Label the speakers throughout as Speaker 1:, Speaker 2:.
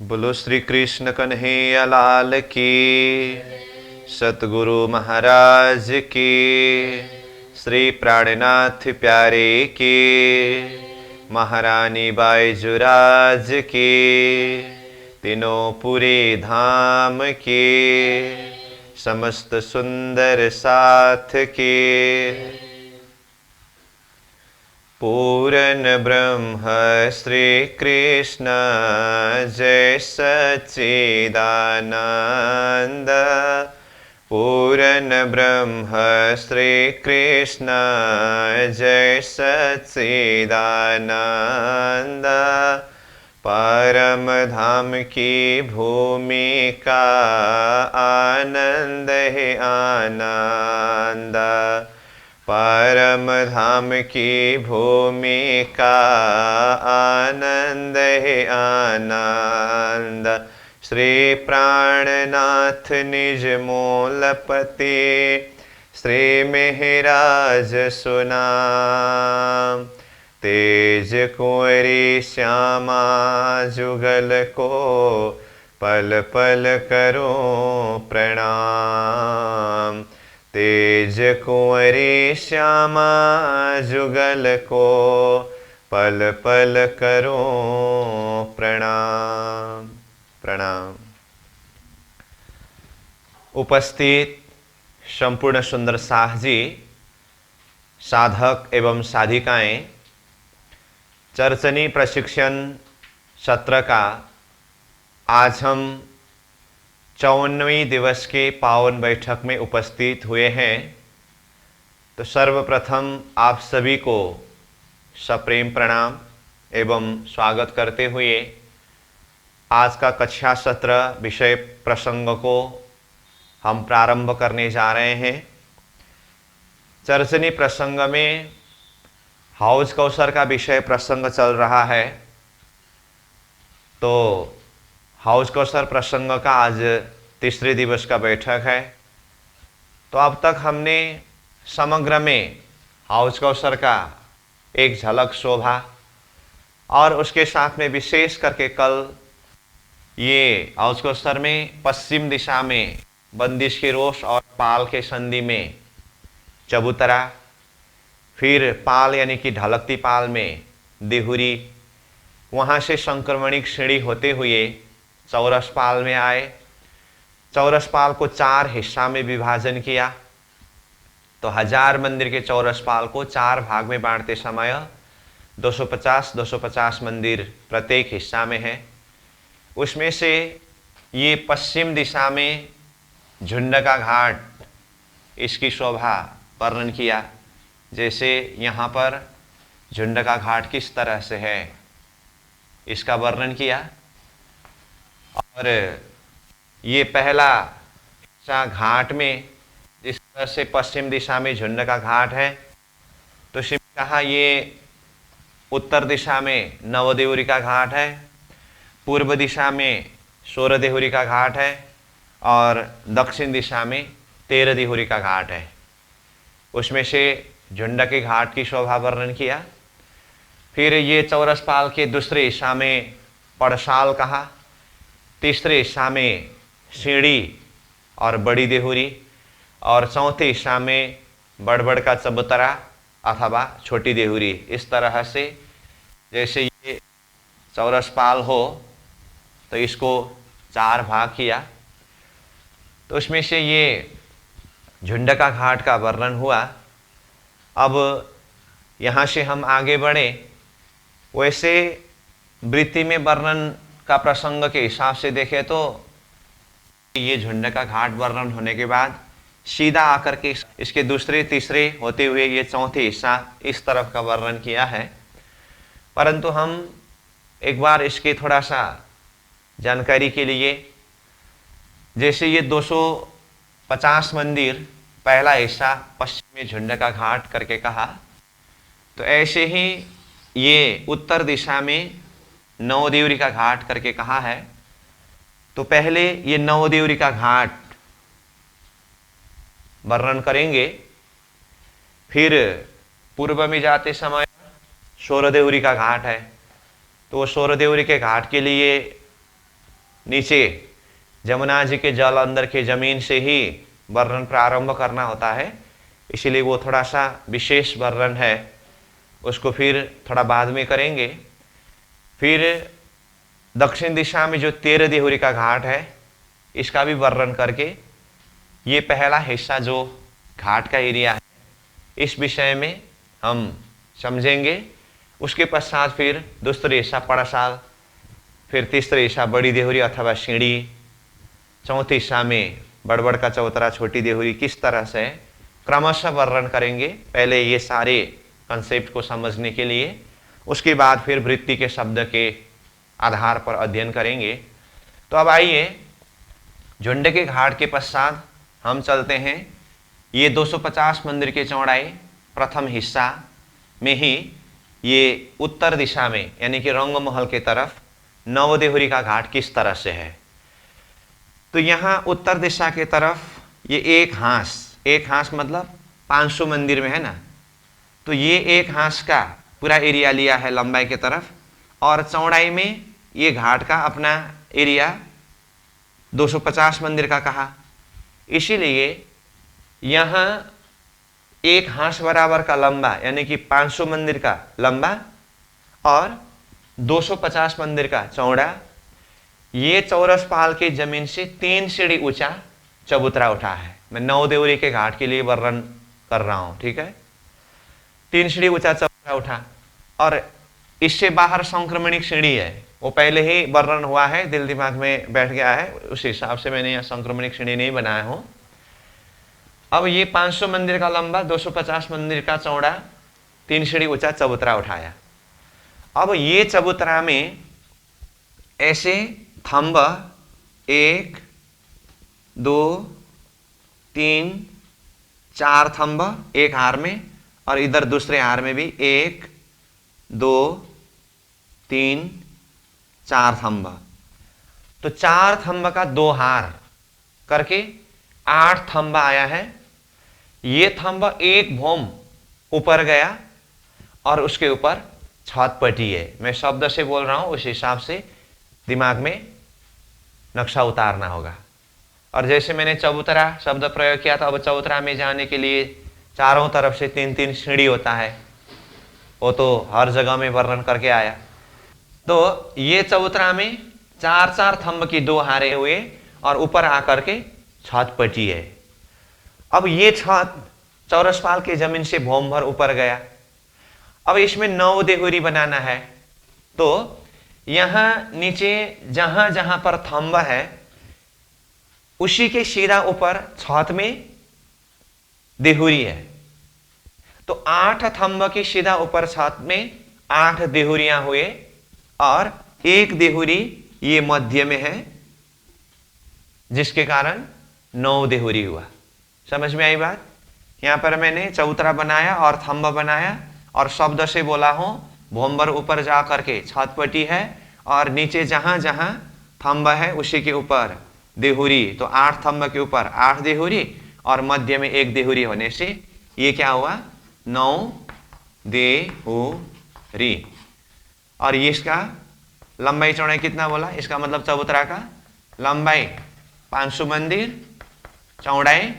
Speaker 1: बोलो श्री कृष्ण कन्हैया लाल की, सतगुरु महाराज की, श्री प्राणनाथ प्यारे की, महारानी बाईजुराज की, तीनों पूरे धाम की, समस्त सुंदर साथ की। पूर्ण ब्रह्म श्री कृष्ण जय सच्चिदानंद। पूर्ण ब्रह्म श्री कृष्ण जय सच्चिदानंद। परम धाम की भूमि का आनंद है आनंद। परम धाम की भूमि का आनंद है आनंद। श्री प्राणनाथ निज मूलपति, श्री मेहराज सुनाम। तेज कुंवरी श्यामा जुगल को, पल पल करो प्रणाम। तेज कुंवरी श्यामा जुगल को, पल पल करो प्रणाम प्रणाम। उपस्थित संपूर्ण सुंदर साह जी, साधक एवं साधिकाएं, चर्चनी प्रशिक्षण सत्र का आज हम 54वीं दिवस के पावन बैठक में उपस्थित हुए हैं। तो सर्वप्रथम आप सभी को सप्रेम प्रणाम एवं स्वागत करते हुए आज का कक्षा सत्र विषय प्रसंग को हम प्रारंभ करने जा रहे हैं। चर्चनी प्रसंग में हाउस कौशर का विषय प्रसंग चल रहा है। तो हाउस कौशर प्रसंग का आज तीसरे दिवस का बैठक है। तो अब तक हमने समग्र में हाउस कौशर का एक झलक शोभा और उसके साथ में विशेष करके कल ये हाउस कौशर में पश्चिम दिशा में बंदिश के रोष और पाल के संधि में चबूतरा, फिर पाल यानी कि ढलकती पाल में देहुरी, वहाँ से संक्रमणिक श्रेणी होते हुए चौरस पाल में आए। चौरस पाल को 4 हिस्सा में विभाजन किया। तो 1000 मंदिर के चौरस पाल को 4 भाग में बांटते समय 250 मंदिर प्रत्येक हिस्सा में है। उसमें से ये पश्चिम दिशा में झुंडका घाट, इसकी शोभा वर्णन किया। जैसे यहाँ पर झुंडका घाट किस तरह से है, इसका वर्णन किया। और ये पहला हिस्सा घाट में जिस तरह से पश्चिम दिशा में झुंडका घाट है, तो शिव कहा ये उत्तर दिशा में नवदेहुरी का घाट है, पूर्व दिशा में 16 देहुरी का घाट है और दक्षिण दिशा में 13 देहुरी का घाट है। उसमें से झुंडके घाट की शोभा वर्णन किया। फिर ये चौरस पाल के दूसरे हिस्सा में पड़साल कहा, तीसरे हिस्सा में सीढ़ी और बड़ी देहुरी, और चौथे हिस्सा में बड़बड़ का चबूतरा अथवा छोटी देहुरी। इस तरह से जैसे ये चौरस पाल हो तो इसको 4 भाग किया। तो उसमें से ये झुंडका घाट का वर्णन हुआ। अब यहाँ से हम आगे बढ़े। वैसे वृत्ति में वर्णन का प्रसंग के हिसाब से देखें तो ये झुंडका घाट वर्णन होने के बाद सीधा आकर के इसके दूसरे तीसरे होते हुए ये चौथे हिस्सा इस तरफ का वर्णन किया है। परंतु हम एक बार इसके थोड़ा सा जानकारी के लिए, जैसे ये 250 मंदिर पहला हिस्सा पश्चिम में झुंडका घाट करके कहा, तो ऐसे ही ये उत्तर दिशा में नवदेवरी का घाट करके कहा है। तो पहले ये नवदेवरी का घाट वर्णन करेंगे, फिर पूर्व में जाते समय 16 देहुरी का घाट है। तो वो 16 देहुरी के घाट के लिए नीचे जमुना जी के जल अंदर के जमीन से ही वर्णन प्रारंभ करना होता है, इसीलिए वो थोड़ा सा विशेष वर्णन है, उसको फिर थोड़ा बाद में करेंगे। फिर दक्षिण दिशा में जो 13 देहुरी का घाट है, इसका भी वर्णन करके ये पहला हिस्सा जो घाट का एरिया है, इस विषय में हम समझेंगे। उसके पश्चात फिर दूसरे हिस्सा पड़ासाल, फिर तीसरे हिस्सा बड़ी देहुरी अथवा सीढ़ी, चौथे हिस्सा में बड़बड़ का चौतरा छोटी देहुरी, किस तरह से क्रमशः वर्णन करेंगे। पहले ये सारे कंसेप्ट को समझने के लिए, उसके बाद फिर वृत्ति के शब्द के आधार पर अध्ययन करेंगे। तो अब आइए, झुंड के घाट के पश्चात हम चलते हैं। ये 250 मंदिर के चौड़ाई प्रथम हिस्सा में ही ये उत्तर दिशा में यानी कि रंगमहल के तरफ नवदेहुरी का घाट किस तरह से है। तो यहाँ उत्तर दिशा के तरफ ये एक हांस मतलब 500 मंदिर में है ना, तो ये एक हांस का पूरा एरिया लिया है लंबाई के तरफ, और चौड़ाई में ये घाट का अपना एरिया 250 मंदिर का कहा। इसीलिए यहाँ एक हांस बराबर का लंबा यानी कि 500 मंदिर का लंबा और 250 मंदिर का चौड़ा, ये चौरस पाल की जमीन से 3 सीढ़ी ऊंचा चबूतरा उठा है। मैं नवदेहुरी के घाट के लिए वर्णन कर रहा हूं, ठीक है। 3 सीढ़ी ऊंचा चबूतरा उठा, और इससे बाहर संक्रमणिक सीढ़ी है, वो पहले ही वर्णन हुआ है, दिल दिमाग में बैठ गया है, उस हिसाब से मैंने यहाँ संक्रमणिक सीढ़ी नहीं बनाया हूं। अब ये 500 मंदिर का लंबा, 250 मंदिर का चौड़ा, 3 सीढ़ी ऊंचा चबूतरा उठाया। अब ये चबूतरा में ऐसे थंब 1 2 3 4 थंब एक हार में, और इधर दूसरे हार में भी 1 2 3 4 थंब। तो 4 थंब का 2 हार करके 8 थंब आया है। ये थंब एक भौम ऊपर गया और उसके ऊपर छत पटी है। मैं शब्द से बोल रहा हूं, उस हिसाब से दिमाग में नक्शा उतारना होगा। और जैसे मैंने चबूतरा शब्द प्रयोग किया था, अब चबूतरा में जाने के लिए चारों तरफ से 3-3 सीढ़ी होता है, वो तो हर जगह में वर्णन करके आया। तो ये चबूतरा में 4-4 थंब की 2 हारे हुए और ऊपर आकर के छत पटी है। अब ये छत चौरसपाल के जमीन से भौम भर ऊपर गया। अब इसमें 9 देहुरी बनाना है, तो यहां नीचे जहां जहां पर थंब है उसी के सीधा ऊपर छत में देहुरी है। तो 8 थंब के सीधा ऊपर छत में 8 देहुरियां हुए, और 1 देहुरी ये मध्य में है, जिसके कारण 9 देहुरी हुआ। समझ में आई बात? यहां पर मैंने चबूतरा बनाया और थंब बनाया और शब्द से बोला हूं, भोंबर ऊपर जा करके छत पटी है और नीचे जहां जहां थंब है उसी के ऊपर देहुरी। तो 8 थंब के ऊपर 8 देहुरी और मध्य में 1 देहुरी होने से ये क्या हुआ, 9 देहुरी। और ये इसका लंबाई चौड़ाई कितना बोला, इसका मतलब चबूतरा का लंबाई 500 मंदिर, चौड़ाई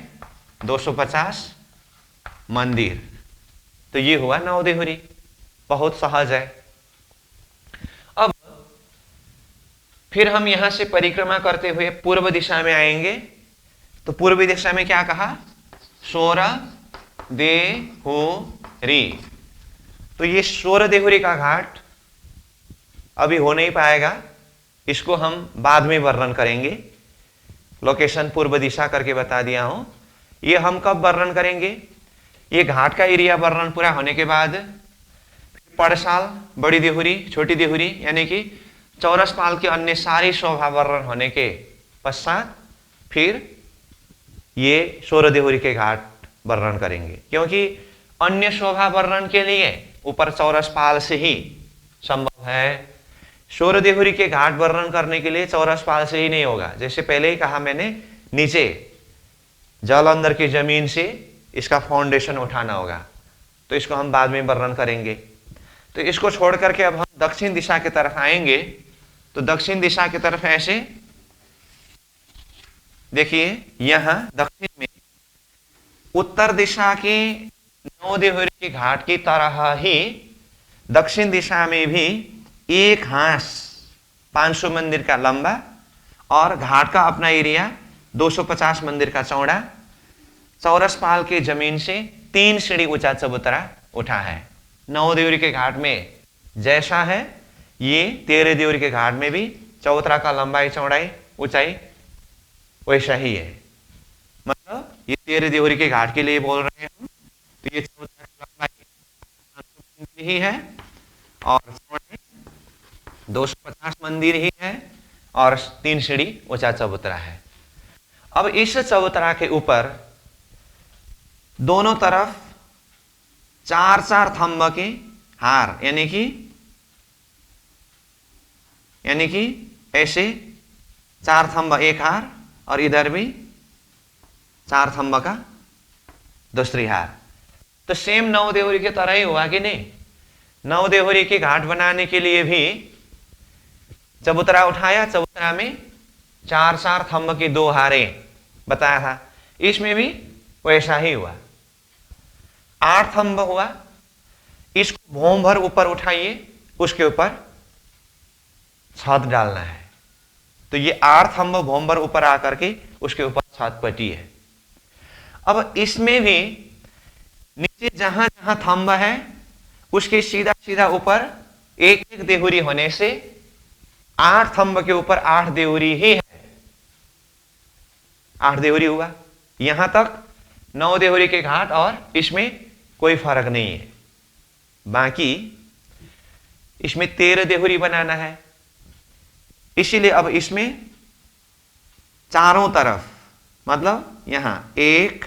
Speaker 1: 250 मंदिर। तो ये हुआ 9 देहुरी। बहुत सहज है। अब फिर हम यहां से परिक्रमा करते हुए पूर्व दिशा में आएंगे। तो पूर्व दिशा में क्या कहा, 16 देहुरी। तो ये 16 देहुरी का घाट अभी हो नहीं पाएगा, इसको हम बाद में वर्णन करेंगे। लोकेशन पूर्व दिशा करके बता दिया हूं। ये हम कब वर्णन करेंगे, ये घाट का एरिया वर्णन पूरा होने के बाद पड़साल, बड़ी देहुरी, छोटी देहुरी यानी कि चौरसपाल के अन्य सारी शोभा वर्णन होने के पश्चात फिर ये 16 देहुरी के घाट वर्णन करेंगे, क्योंकि अन्य शोभा वर्णन के लिए ऊपर चौरसपाल से ही संभव है। 16 देहुरी के घाट वर्णन करने के लिए चौरसपाल से ही नहीं होगा। जैसे पहले ही कहा मैंने, नीचे जल अंदर की जमीन से इसका फाउंडेशन उठाना होगा, तो इसको हम बाद में वर्णन करेंगे। तो इसको छोड़ करके अब हम दक्षिण दिशा की तरफ आएंगे। तो दक्षिण दिशा की तरफ ऐसे देखिए यहां दक्षिण में उत्तर दिशा के नौ देहुरी के घाट की तरह ही दक्षिण दिशा में भी एक हांस 500 मंदिर का लंबा और घाट का अपना एरिया 250 मंदिर का चौड़ा, चौरस पाल के जमीन से 3 सीढ़ी ऊंचा चबूतरा उठा है। 9 देवरी के घाट में जैसा है ये 13 देवरी के घाट में भी चबूतरा का लंबाई चौड़ाई ऊंचाई वैसा ही है। मतलब ये 13 देवरी के घाट के लिए बोल रहे हैं हम, तो ये चबूतरा की लंबाई ही है और चौड़ाई 250 मंदिर ही है और 3 सीढ़ी ऊंचा चबूतरा है। अब इस चबूतरा के ऊपर दोनों तरफ 4-4 थंब के हार यानी कि ऐसे 4 थंब एक हार और इधर भी 4 थंब का दूसरी हार। तो सेम 9 देहुरी की तरह ही हुआ कि नहीं? 9 देहुरी के घाट बनाने के लिए भी चबूतरा उठाया, चबूतरा में 4-4 थंब की 2 हारें बताया था, इसमें भी वैसा ही हुआ। 8 थंब हुआ, इसको भोम भर ऊपर उठाइए, उसके ऊपर छत डालना है। तो ये 8 थंब भोम भर ऊपर आकर के उसके ऊपर छत पटी है। अब इसमें भी नीचे जहां जहां थंब है उसके सीधा सीधा ऊपर एक एक देहुरी होने से 8 थंब के ऊपर 8 देहुरी ही है। 8 देहुरी हुआ। यहां तक 9 देहुरी के घाट और इसमें कोई फर्क नहीं है। बाकी इसमें 13 देहुरी बनाना है, इसीलिए अब इसमें चारों तरफ मतलब यहां 1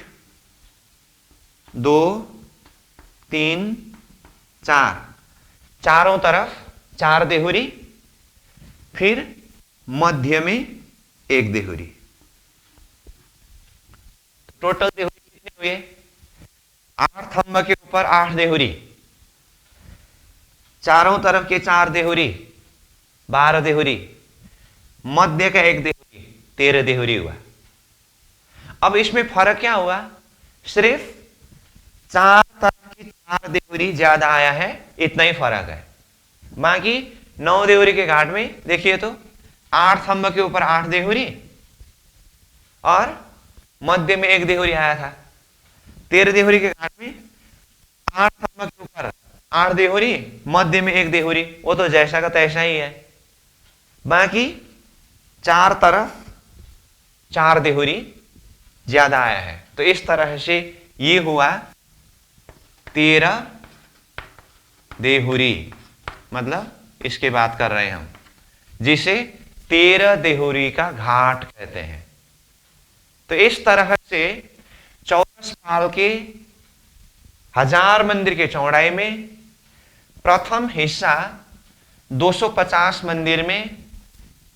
Speaker 1: 2 3 4 चारों तरफ 4 देहुरी, फिर मध्य में 1 देहुरी। टोटल देहुरी कितने हुए? 8 थंब के ऊपर 8 देहुरी, चारों तरफ के 4 देहुरी 12 देहुरी, मध्य का 1 देहुरी 13 देहुरी हुआ। अब इसमें फर्क क्या हुआ? सिर्फ 4 तरफ की 4 देहुरी ज्यादा आया है, इतना ही फर्क है। बाकी 9 देहुरी के घाट में देखिए तो 8 थंब के ऊपर 8 देहुरी और मध्य में 1 देहुरी आया था। 13 देहुरी के घाट में 8 थंब के ऊपर 8 देहुरी, मध्य में 1 देहुरी, वो तो जैसा का तैसा ही है। बाकी 4 तरफ 4 देहुरी ज्यादा आया है। तो इस तरह से ये हुआ 13 देहुरी, मतलब इसके बात कर रहे हैं हम, जिसे 13 देहुरी का घाट कहते हैं। तो इस तरह से चौरस पाल के 1000 मंदिर के चौड़ाई में प्रथम हिस्सा 250 मंदिर में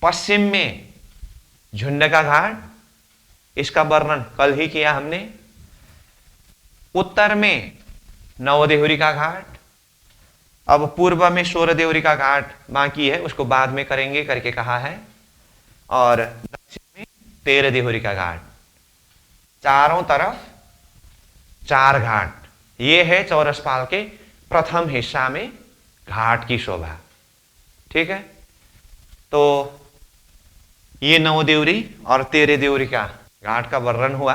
Speaker 1: पश्चिम में झुंडका घाट, इसका वर्णन कल ही किया हमने। उत्तर में 9 देहुरी का घाट, अब पूर्व में 16 देहुरी का घाट बाकी है, उसको बाद में करेंगे करके कहा है। और दक्षिण में 13 देहुरी का घाट, चारों तरफ 4 घाट। ये है चौरस पाल के प्रथम हिस्सा में घाट की शोभा। ठीक है, तो ये 9 देहुरी और 13 देहुरी का घाट का वर्णन हुआ।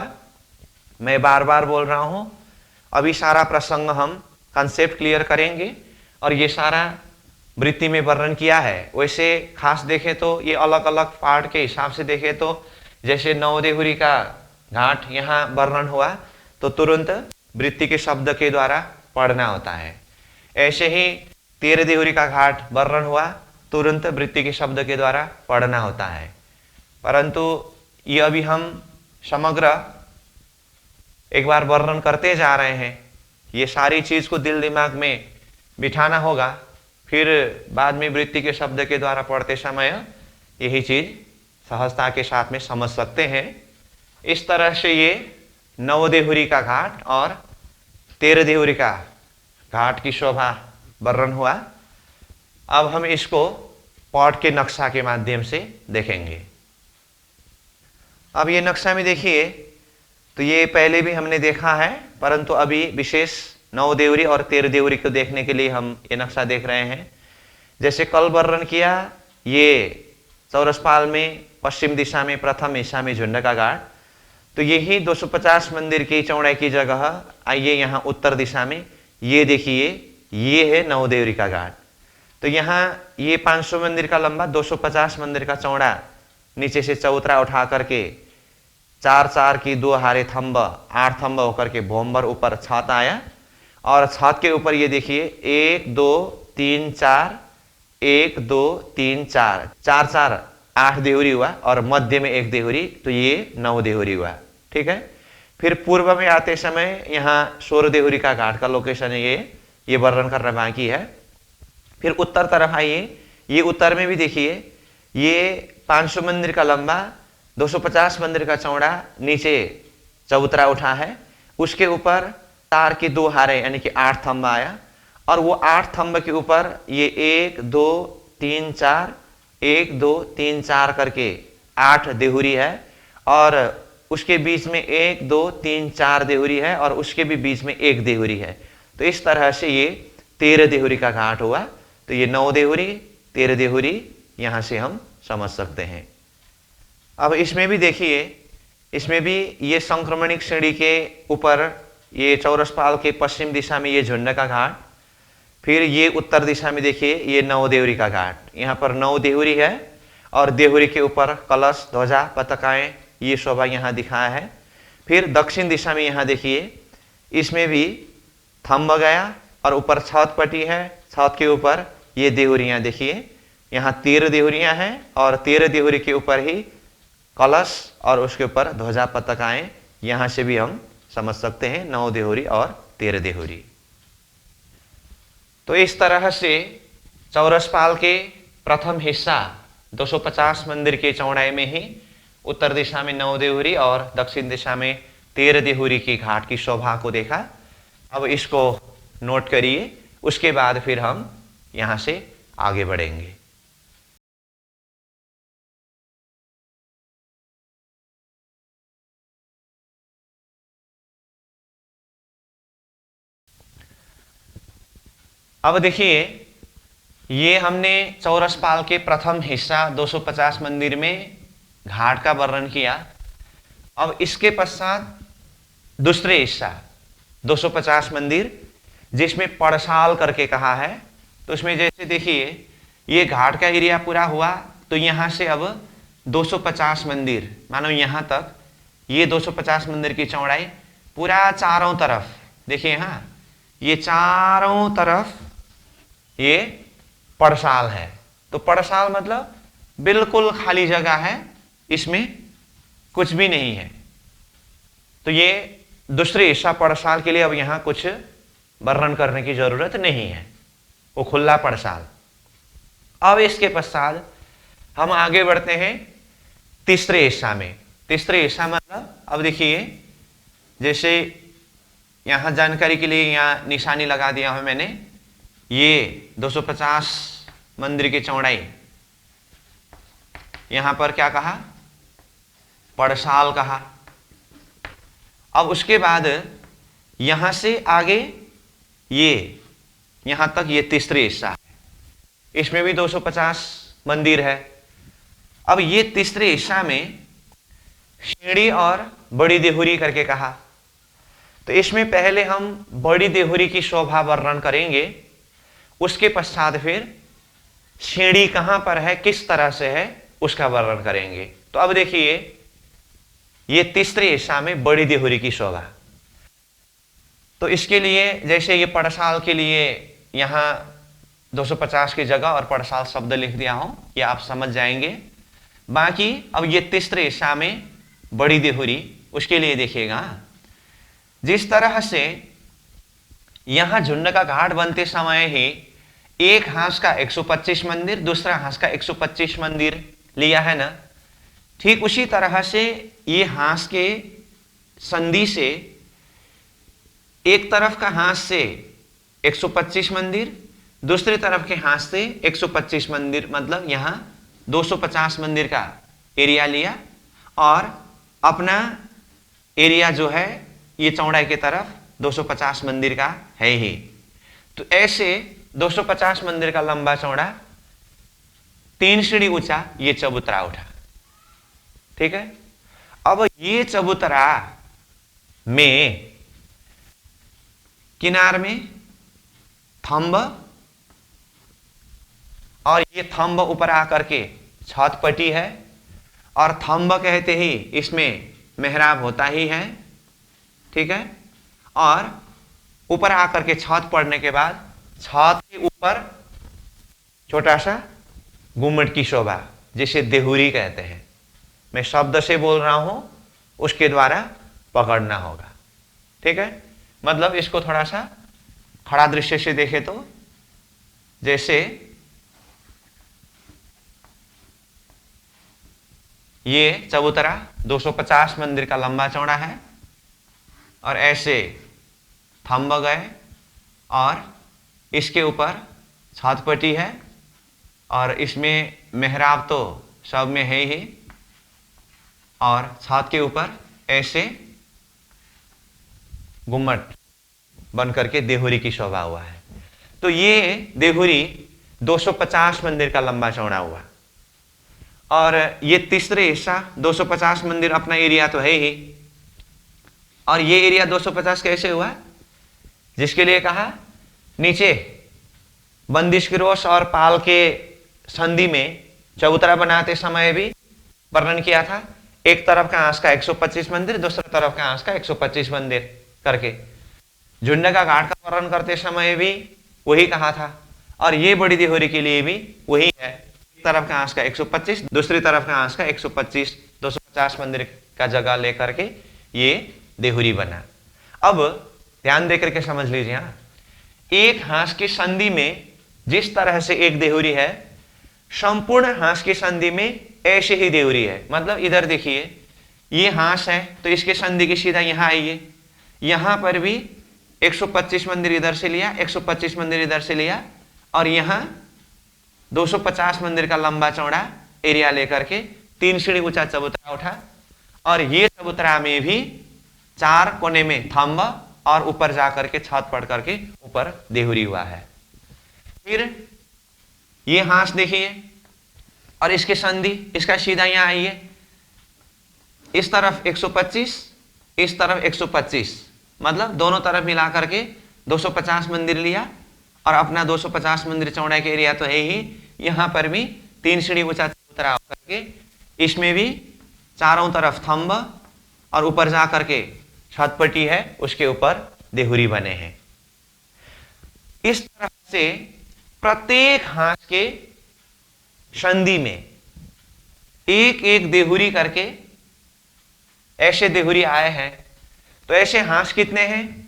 Speaker 1: मैं बार बार बोल रहा हूं, अभी सारा प्रसंग हम कंसेप्ट क्लियर करेंगे और ये सारा वृत्ति में वर्णन किया है। वैसे खास देखें तो ये अलग अलग पार्ट के हिसाब से देखें तो जैसे 9 देहुरी का घाट यहाँ वर्णन हुआ तो तुरंत वृत्ति के शब्द के द्वारा पढ़ना होता है। ऐसे ही 13 देहुरी का घाट वर्णन हुआ, तुरंत वृत्ति के शब्द के द्वारा पढ़ना होता है। परंतु ये अभी हम समग्र एक बार वर्णन करते जा रहे हैं, ये सारी चीज को दिल दिमाग में बिठाना होगा, फिर बाद में वृत्ति के शब्द के द्वारा पढ़ते समय यही चीज सहजता के साथ में समझ सकते हैं। इस तरह से ये 9 देहुरी का घाट और 13 देहुरी का घाट की शोभा वर्णन हुआ। अब हम इसको पॉट के नक्शा के माध्यम से देखेंगे। अब ये नक्शा में देखिए, तो ये पहले भी हमने देखा है, परंतु अभी विशेष 9 देवरी और 13 देवरी को देखने के लिए हम ये नक्शा देख रहे हैं। जैसे कल वर्णन किया, ये चौरसपाल में पश्चिम दिशा में प्रथम हिस्सा में झुंड का घाट, तो यही 250 मंदिर की चौड़ाई की जगह आइए यहाँ उत्तर दिशा में, ये देखिए ये है 9 देवरी का घाट। तो यहाँ ये 500 मंदिर का लंबा, 250 मंदिर का चौड़ा, नीचे से चौतरा उठा करके 4-4 की 2 हारे थंब, 8 थंब होकर के भोंबर ऊपर छत आया, और छत के ऊपर ये देखिए 1 2 3 4, 1 2 3 4, 4-4 8 देहुरी हुआ, और मध्य में 1 देहुरी, तो ये 9 देहुरी हुआ। ठीक है। फिर पूर्व में आते समय यहाँ 16 देहुरी का घाट का लोकेशन है, ये वर्णन करना बाकी है। फिर उत्तर तरफ आइए, ये उत्तर में भी देखिए, ये 500 मंदिर का लंबा, 250 मंदिर का चौड़ा, नीचे चबूतरा उठा है, उसके ऊपर 4 की 2 हारे यानी कि 8 थंब आया, और वो 8 थंब के ऊपर ये 1 2 3 4, 1 2 3 4 करके 8 देहुरी है, और उसके बीच में 1 2 3 4 देहुरी है, और उसके भी बीच में 1 देहुरी है। तो इस तरह से ये 13 देहुरी का घाट हुआ। तो ये 9 देहुरी, 13 देहुरी यहां से हम समझ सकते हैं। अब इसमें भी देखिए, इसमें भी ये संक्रमणिक श्रेणी के ऊपर ये चौरसपाल के पश्चिम दिशा में ये झुंड का घाट, फिर ये उत्तर दिशा में देखिए ये 9 देहुरी का घाट। यहाँ पर 9 देहुरी है, और देहुरी के ऊपर कलश, ध्वजा, पताकाएं, ये शोभा यहाँ दिखाया है। फिर दक्षिण दिशा में यहाँ देखिए, इसमें भी थंब गया, और ऊपर छत पट्टी है, छत के ऊपर ये देहुरियां देखिए, यहाँ 13 देहुरियां हैं, और 13 देहुरी के ऊपर ही कलश, और उसके ऊपर ध्वजा पताकाएं। यहां से भी हम समझ सकते हैं 9 देहुरी और 13 देहुरी। तो इस तरह से चौरसपाल के प्रथम हिस्सा 250 मंदिर के चौड़ाई में ही उत्तर दिशा में 9 देहुरी और दक्षिण दिशा में 13 देहुरी की घाट की शोभा को देखा। अब इसको नोट करिए, उसके बाद फिर हम यहां से आगे बढ़ेंगे। अब देखिए, ये हमने चौरसपाल के प्रथम हिस्सा 250 मंदिर में घाट का वर्णन किया। अब इसके पश्चात दूसरे हिस्सा 250 मंदिर, जिसमें पड़साल करके कहा है, तो उसमें जैसे देखिए ये घाट का एरिया पूरा हुआ, तो यहां से अब 250 मंदिर, मानो यहां तक ये 250 मंदिर की चौड़ाई पूरा चारों तरफ देखिए, यहां ये चारों तरफ ये पड़साल है। तो पड़साल मतलब बिल्कुल खाली जगह है, इसमें कुछ भी नहीं है। तो ये दूसरे हिस्सा पड़साल के लिए अब यहां कुछ वर्णन करने की जरूरत नहीं है, वो खुला पड़साल। अब इसके पश्चात हम आगे बढ़ते हैं तीसरे हिस्सा में। तीसरे हिस्सा मतलब अब देखिए, जैसे यहां जानकारी के लिए यहां निशानी लगा दिया है मैंने, ये 250 मंदिर की चौड़ाई, यहां पर क्या कहा, पड़साल कहा। अब उसके बाद यहां से आगे ये यहां तक ये तीसरे हिस्सा है, इसमें भी 250 मंदिर है। अब ये तीसरे हिस्सा में सीढ़ी और बड़ी देहुरी करके कहा, तो इसमें पहले हम बड़ी देहुरी की शोभा वर्णन करेंगे, उसके पश्चात फिर सीढ़ी कहां पर है, किस तरह से है, उसका वर्णन करेंगे। तो अब देखिए, ये तीसरे हिस्सा में बड़ी देहुरी की शोभा, तो इसके लिए जैसे ये पड़साल के लिए यहां 250 की जगह और पड़साल शब्द लिख दिया हूं, ये आप समझ जाएंगे। बाकी अब ये तीसरे हिस्सा में बड़ी देहुरी, उसके लिए देखिएगा, जिस तरह से यहां झुंड का घाट बनते समय ही एक हांस का 125 मंदिर, दूसरा हांस का 125 मंदिर लिया है ना, ठीक उसी तरह से ये हांस के संधि से एक तरफ का हांस से 125 मंदिर, दूसरी तरफ के हांस से 125 मंदिर, मतलब यहां 250 मंदिर का एरिया लिया, और अपना एरिया जो है ये चौड़ाई की तरफ 250 मंदिर का है ही। तो ऐसे 250 मंदिर का लंबा चौड़ा 3 सीढ़ी ऊंचा ये चबूतरा उठा। ठीक है, अब ये चबूतरा में किनार में थंब और ये थंब ऊपर आकर के छत पट्टी है और थंब कहते ही इसमें मेहराब होता ही है। ठीक है, और ऊपर आकर के छत पड़ने के बाद छत के ऊपर छोटा सा गुम्मट की शोभा जिसे देहुरी कहते हैं। मैं शब्द से बोल रहा हूं, उसके द्वारा पकड़ना होगा। ठीक है, मतलब इसको थोड़ा सा खड़ा दृश्य से देखे तो जैसे ये चबूतरा 250 मंदिर का लंबा चौड़ा है और ऐसे थंब गए और इसके ऊपर छत पट्टी है और इसमें मेहराब तो सब में है ही और छत के ऊपर ऐसे गुम्मट बन करके देहुरी की शोभा हुआ है। तो ये देहुरी 250 मंदिर का लंबा चौड़ा हुआ और ये तीसरे हिस्सा 250 मंदिर अपना एरिया तो है ही और ये एरिया 250 कैसे हुआ, जिसके लिए कहा नीचे बंदिश किरोश और पाल के संधि में चबूतरा बनाते समय भी वर्णन किया था। एक तरफ का आंस का 125 मंदिर, दूसरे तरफ का आंस का 125 मंदिर करके झुंड का घाट का वर्णन करते समय भी वही कहा था और ये बड़ी देहुरी के लिए भी वही है। एक तरफ का आंस का 125, दूसरी तरफ का आंस का 125, 250 मंदिर का जगह लेकर के ये देहुरी बना। अब ध्यान देकर के समझ लीजिए, हाँ, एक हांस की संधि में जिस तरह से एक देहुरी है, संपूर्ण हांस की संधि में ऐसे ही देहुरी है। मतलब इधर देखिए, ये हांस है तो इसके संधि की सीधा यहां आइए, यहां पर भी 125 मंदिर इधर से लिया, 125 मंदिर इधर से लिया और यहां 250 मंदिर का लंबा चौड़ा एरिया लेकर के 3 सीढ़ी ऊंचा चबूतरा उठा और ये चबूतरा में भी 4 कोने में थंब और ऊपर जाकर के छत पड़ करके ऊपर देहुरी हुआ है। फिर ये हांस देखिए और इसके संधि, इसका सीधा यहां आइए, इस तरफ 125, इस तरफ 125, मतलब दोनों तरफ मिला करके 250 मंदिर लिया और अपना 250 मंदिर चौड़ाई के एरिया तो है ही। यहां पर भी 3 सीढ़ी ऊंचा चबूतरा करके इसमें भी चारों तरफ थंब और ऊपर जा करके छत पट्टी है, उसके ऊपर देहुरी बने हैं। इस तरह से प्रत्येक हांस के संधि में एक एक देहुरी करके ऐसे देहुरी आए हैं। तो ऐसे हांस कितने हैं,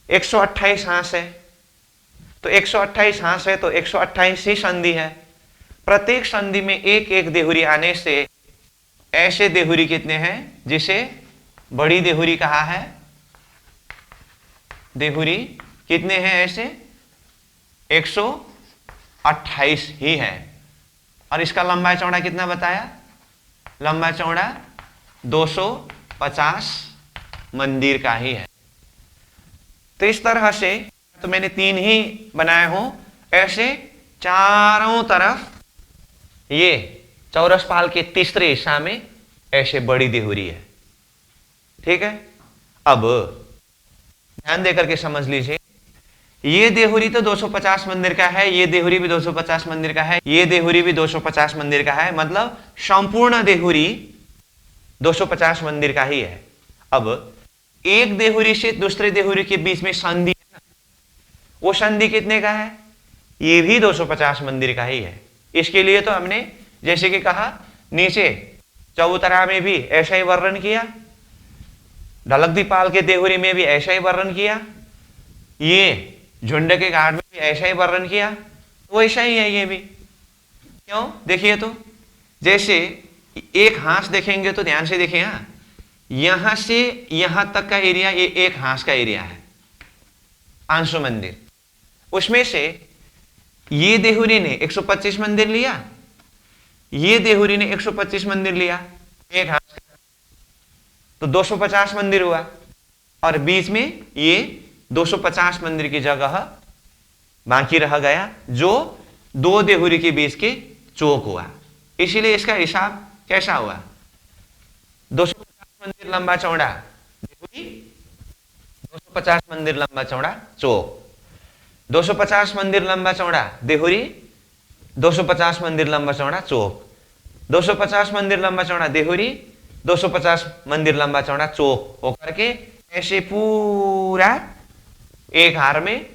Speaker 1: 128 हांस है। तो 128 हांस है तो 128 ही संधि है। प्रत्येक संधि में एक एक देहुरी आने से ऐसे देहुरी कितने हैं, जिसे बड़ी देहुरी कहा है। देहुरी कितने हैं ऐसे, 128 ही है। और इसका लंबा चौड़ा कितना बताया, लंबा चौड़ा 250 मंदिर का ही है। तो इस तरह से तो मैंने 3 ही बनाए हूं, ऐसे चारों तरफ ये चौरस पाल के तीसरे हिस्सा में ऐसे बड़ी देहुरी है। ठीक है, अब ध्यान देकर के समझ लीजिए, ये देहुरी तो 250 मंदिर का है, ये देहुरी भी 250 मंदिर का है, ये देहुरी भी 250 मंदिर का है, मतलब संपूर्ण देहुरी 250 मंदिर का ही है। अब एक देहुरी से दूसरे देहुरी के बीच में संधि है ना, वो संधि कितने का है, ये भी 250 मंदिर का ही है। इसके लिए तो हमने जैसे कि कहा नीचे चबूतरा में भी ऐसा ही वर्णन किया, ढलकदीपाल के देहुरी में भी ऐसा ही वर्णन किया, ये झुंड के घाट में भी ऐसा ही वर्णन किया, तो वैसा ही है ये भी। क्यों, देखिए तो जैसे एक हांस देखेंगे तो ध्यान से देखिए, हाँ, यहां से यहां तक का एरिया ये एक हांस का एरिया है, 500 मंदिर। उसमें से ये देहुरी ने 125 मंदिर लिया, ये देहुरी ने 125 मंदिर लिया एक हांस का, तो 250 मंदिर हुआ, और बीच में ये 250 मंदिर की जगह बाकी रह गया, जो दो देहुरी के बीच के चौक हुआ। इसीलिए इसका हिसाब कैसा हुआ? 250 मंदिर लंबा चौड़ा देहुरी, 250 मंदिर लंबा चौड़ा चौक, 250 मंदिर लंबा चौड़ा देहुरी, 250 मंदिर लंबा चौड़ा चौक, 250 मंदिर लंबा चौड़ा देहुरी, 250 मंदिर लंबा चौड़ा चौक होकर के ऐसे पूरा एक हार में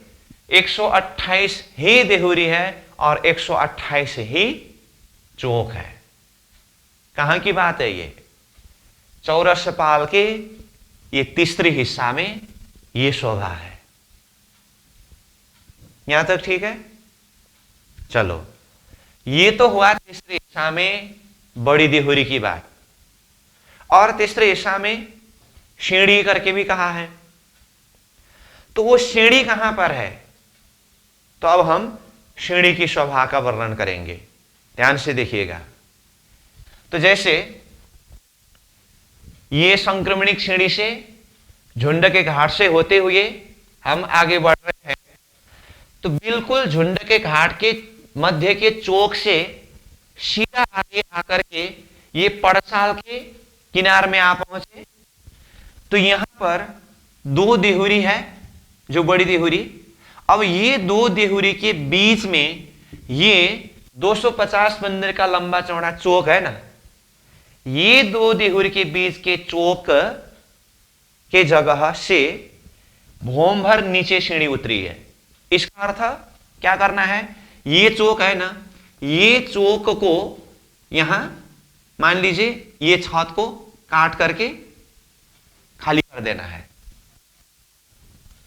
Speaker 1: 128 ही देहुरी है और 128 ही चौक है। कहां की बात है ये? चौरसपाल के ये तीसरी हिस्सा में ये शोभा है। यहां तक ठीक है? चलो, ये तो हुआ तीसरे हिस्सा में बड़ी देहुरी की बात। और तीसरे हिस्सा में सीढ़ी करके भी कहा है, तो वो सीढ़ी कहां पर है? तो अब हम सीढ़ी की शोभा का वर्णन करेंगे, ध्यान से देखिएगा। तो जैसे ये संक्रमणिक सीढ़ी से झुंड के घाट से होते हुए हम आगे बढ़ रहे हैं, तो बिल्कुल झुंड के घाट के मध्य के चौक से सीधा आगे आकर के ये पड़साल के किनार में आ पहुंचे। तो यहां पर दो देहुरी है, जो बड़ी देहुरी। अब ये दो देहुरी के बीच में ये 250 मंदिर का लंबा चौड़ा चौक है ना, ये दो देहुरी के बीच के चौक के जगह से भोम भर नीचे सीढ़ी उतरी है। इसका अर्थ क्या करना है? ये चौक है ना, ये चौक को यहां मान लीजिए ये छत को काट करके खाली कर देना है।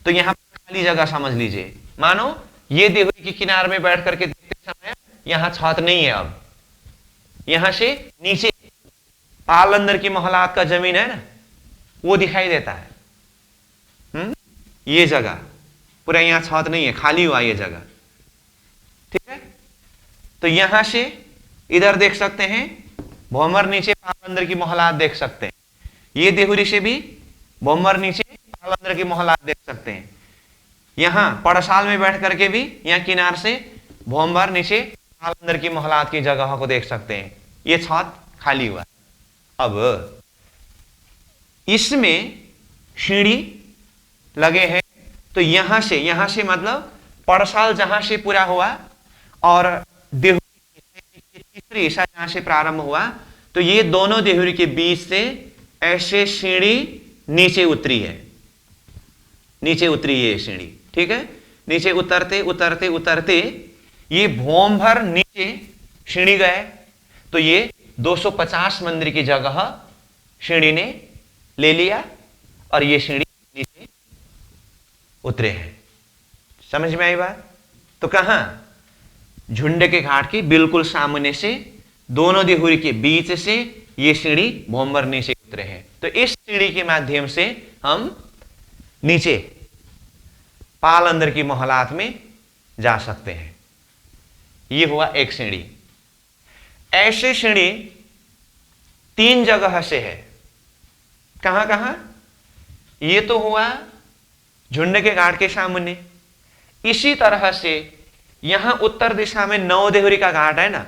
Speaker 1: तो यहां पर खाली जगह समझ लीजिए। मानो ये देहुरी के किनारे में बैठ करके देखते समय यहां छत नहीं है, अब यहां से नीचे पाल अंदर की मोहलात का जमीन है ना, वो दिखाई देता है। ये जगह पूरा यहां छत नहीं है, खाली हुआ ये जगह, ठीक है। तो यहां से इधर देख सकते हैं भोमर नीचे पाल अंदर की मोहलात देख सकते हैं। ये देहुरी से भी भोमर नीचे पाल अंदर की मोहलात देख सकते हैं। यहां पड़साल में बैठ करके भी यहां किनार से भोमर नीचे पाल अंदर की मोहलात की जगह को देख सकते हैं। ये छत खाली हुआ। अब इसमें सीढ़ी लगे हैं, तो यहां से मतलब पड़साल जहां से पूरा हुआ और देहुरी तीसरी हिस्सा जहां से प्रारंभ हुआ, तो ये दोनों देहुरी के बीच से ऐसे सीढ़ी नीचे उतरी है, नीचे उतरी है सीढ़ी, ठीक है। नीचे उतरते उतरते उतरते ये भोम भर नीचे सीढ़ी गए, तो ये 250 मंदिर की जगह सीढ़ी ने ले लिया और ये सीढ़ी नीचे उतरे हैं। समझ में आई बात? तो कहां? झुंड के घाट के बिल्कुल सामने से दोनों देहुरी के बीच से ये सीढ़ी भोमर नीचे उतरे हैं। तो इस सीढ़ी के माध्यम से हम नीचे पाल अंदर की मोहलात में जा सकते हैं। ये हुआ एक सीढ़ी। ऐसे सीढ़ी 3 जगह से है। कहां कहां? ये तो हुआ झुंड के घाट के सामने। इसी तरह से यहां उत्तर दिशा में 9 देहुरी का घाट है ना,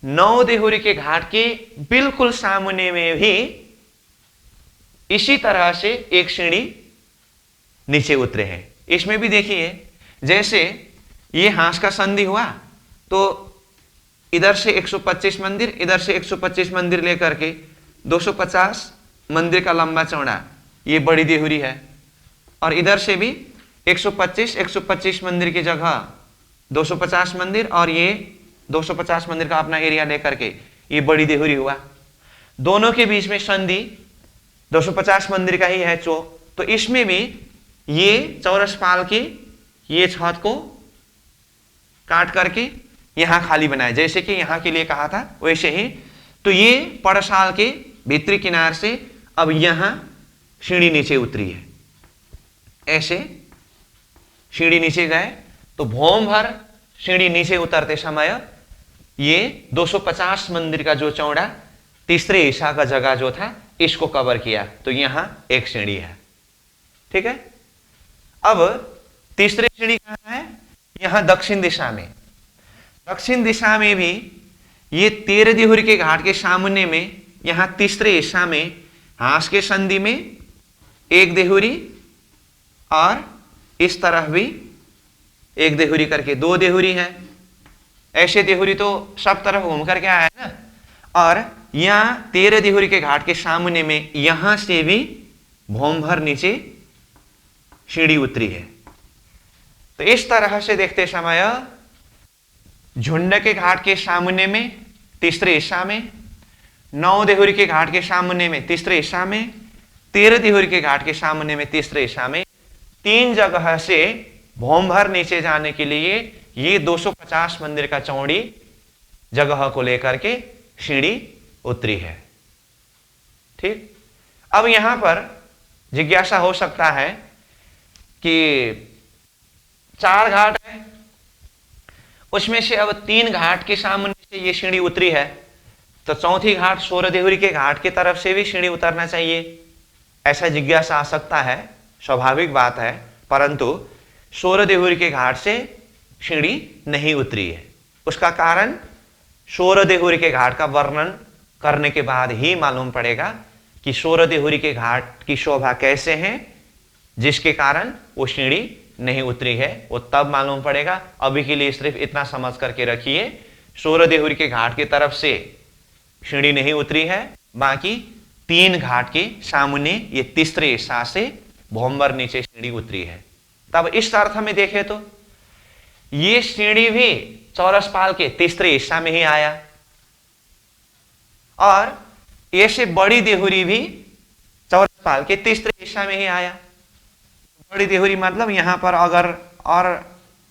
Speaker 1: 9 देहुरी के घाट के बिल्कुल सामने में भी इसी तरह से एक सीढ़ी नीचे उतरे हैं। इसमें भी देखिए, जैसे ये हांस का संधि हुआ, तो इधर से 125 मंदिर, इधर से 125 मंदिर लेकर के 250 मंदिर का लंबा चौड़ा ये बड़ी देहुरी है, और इधर से भी 125 मंदिर की जगह 250 मंदिर, और ये 250 मंदिर का अपना एरिया लेकर के ये बड़ी देहुरी हुआ। दोनों के बीच में संधि 250 मंदिर का ही है चौक। तो इसमें भी ये चौरसपाल की ये छत को काट करके यहां खाली बनाया, जैसे कि यहां के लिए कहा था वैसे ही। तो ये पड़साल के भीतरी किनार से अब यहां सीढ़ी नीचे उतरी है। ऐसे सीढ़ी नीचे गए, तो भोम भर सीढ़ी नीचे उतरते समय ये 250 मंदिर का जो चौड़ा तीसरे हिस्सा का जगह जो था इसको कवर किया, तो यहां एक सीढ़ी है। ठीक है। अब तीसरी सीढ़ी कहां है? यहां दक्षिण दिशा में। दक्षिण दिशा में भी ये 13 देहुरी के घाट के सामने में, यहां तीसरे हिस्सा में हांस के संधि में एक देहुरी, और इस तरफ भी एक देहुरी करके 2 देहुरी है। ऐसे देहुरी तो सब तरफ घूम करके आया है ना। और यहां 13 देहुरी के घाट के सामने में यहां से भी भौम भर नीचे सीढ़ी उतरी है। तो इस तरह से देखते समय झुंड के घाट के सामने में तीसरे हिस्सा में, 9 देहुरी के घाट के सामने में तीसरे हिस्सा में, 13 देहुरी के घाट के सामने में तीसरे हिस्सा में, 3 जगह से भौम भर नीचे जाने के लिए ये 250 मंदिर का चौड़ी जगह को लेकर के सीढ़ी उतरी है। ठीक। अब यहां पर जिज्ञासा हो सकता है कि 4 घाट है, उसमें से अब 3 घाट के सामने से ये सीढ़ी उतरी है, तो चौथी घाट 16 देहुरी के घाट की तरफ से भी सीढ़ी उतरना चाहिए, ऐसा जिज्ञासा आ सकता है। स्वाभाविक बात है। परंतु 16 देहुरी के घाट से सीढ़ी नहीं उतरी है। उसका कारण 16 देहुरी के घाट का वर्णन करने के बाद ही मालूम पड़ेगा कि 16 देहुरी के घाट की शोभा कैसे है, जिसके कारण वो सीढ़ी नहीं उतरी है, वो तब मालूम पड़ेगा। अभी के लिए सिर्फ इतना समझ करके रखिए, 16 देहुरी के घाट की तरफ से सीढ़ी नहीं उतरी है, बाकी 3 घाट के सामने ये तीसरे हिस्सा से भौमभर नीचे सीढ़ी उतरी है। तब इस अर्थ में देखें तो ये सीढ़ी भी चौरसपाल के तीसरे हिस्सा में ही आया, और ऐसे बड़ी देहुरी भी चौरसपाल के तीसरे हिस्सा में ही आया। बड़ी देहुरी मतलब यहां पर अगर और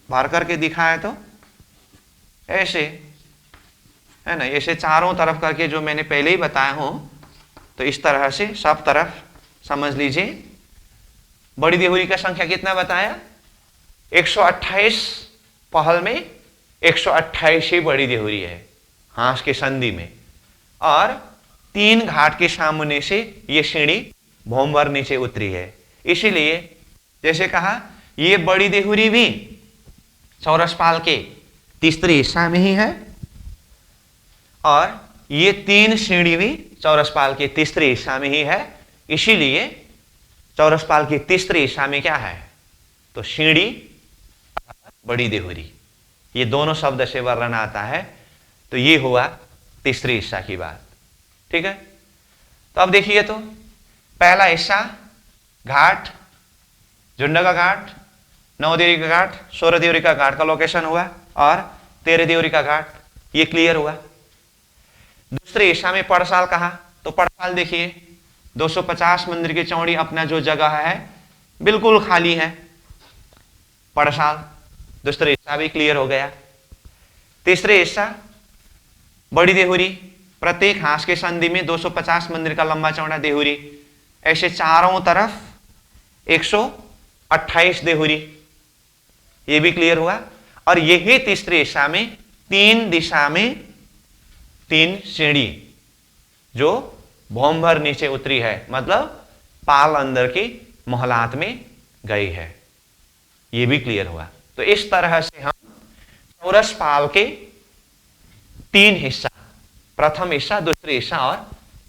Speaker 1: भर करके दिखाए तो ऐसे है ना, ऐसे चारों तरफ करके जो मैंने पहले ही बताया हूं, तो इस तरह से सब तरफ समझ लीजिए। बड़ी देहुरी का संख्या कितना बताया? 128 पहल में 128 ही बड़ी देहुरी है हांस के संधि में, और 3 घाट के सामने से ये सीढ़ी भौमभर नीचे उतरी है। इसीलिए जैसे कहा, ये बड़ी देहुरी भी चौरसपाल के तीसरे हिस्सा में ही है, और ये 3 सीढ़ी भी चौरसपाल के तीसरे हिस्सा में ही है। इसीलिए चौरसपाल के तीसरे हिस्सा में क्या है? तो सीढ़ी, बड़ी देहुरी, ये दोनों शब्द से वर्णन आता है। तो ये हुआ तीसरे हिस्सा की बात। ठीक है। तो अब देखिए, तो पहला हिस्सा घाट, झुंड का घाट, 9 देहुरी का घाट, 16 देहुरी का घाट का लोकेशन हुआ, और 13 देहुरी का घाट, ये क्लियर हुआ। दूसरे हिस्सा में पड़साल कहा, तो पड़साल देखिए 250 मंदिर की चौड़ी अपना जो जगह है बिल्कुल खाली है, पड़साल। दूसरे हिस्सा भी क्लियर हो गया। तीसरे हिस्सा बड़ी देहुरी, प्रत्येक हांस के संधि में 250 मंदिर का लंबा चौड़ा देहुरी, ऐसे चारों तरफ 128 देहुरी, ये भी क्लियर हुआ। और यही तीसरे हिस्सा में 3 दिशा में 3 सीढ़ी जो भौमभर नीचे उतरी है, मतलब पाल अंदर की मोहलात में गई है, ये भी क्लियर हुआ। तो इस तरह से हम चौरसपाल के 3 हिस्सा, प्रथम हिस्सा, दूसरे हिस्सा और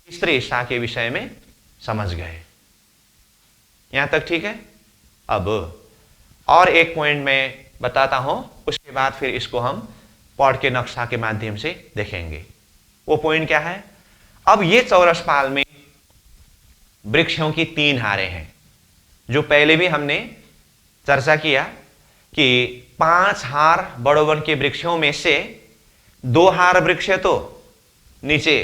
Speaker 1: तीसरे हिस्सा के विषय में समझ गए। यहां तक ठीक है। अब और एक पॉइंट मैं बताता हूं, उसके बाद फिर इसको हम पॉड के नक्शा के माध्यम से देखेंगे। वो पॉइंट क्या है? अब ये चौरसपाल में वृक्षों की 3 हारें हैं, जो पहले भी हमने चर्चा किया कि 5 हार बड़ोवन के वृक्षों में से 2 हार वृक्ष तो नीचे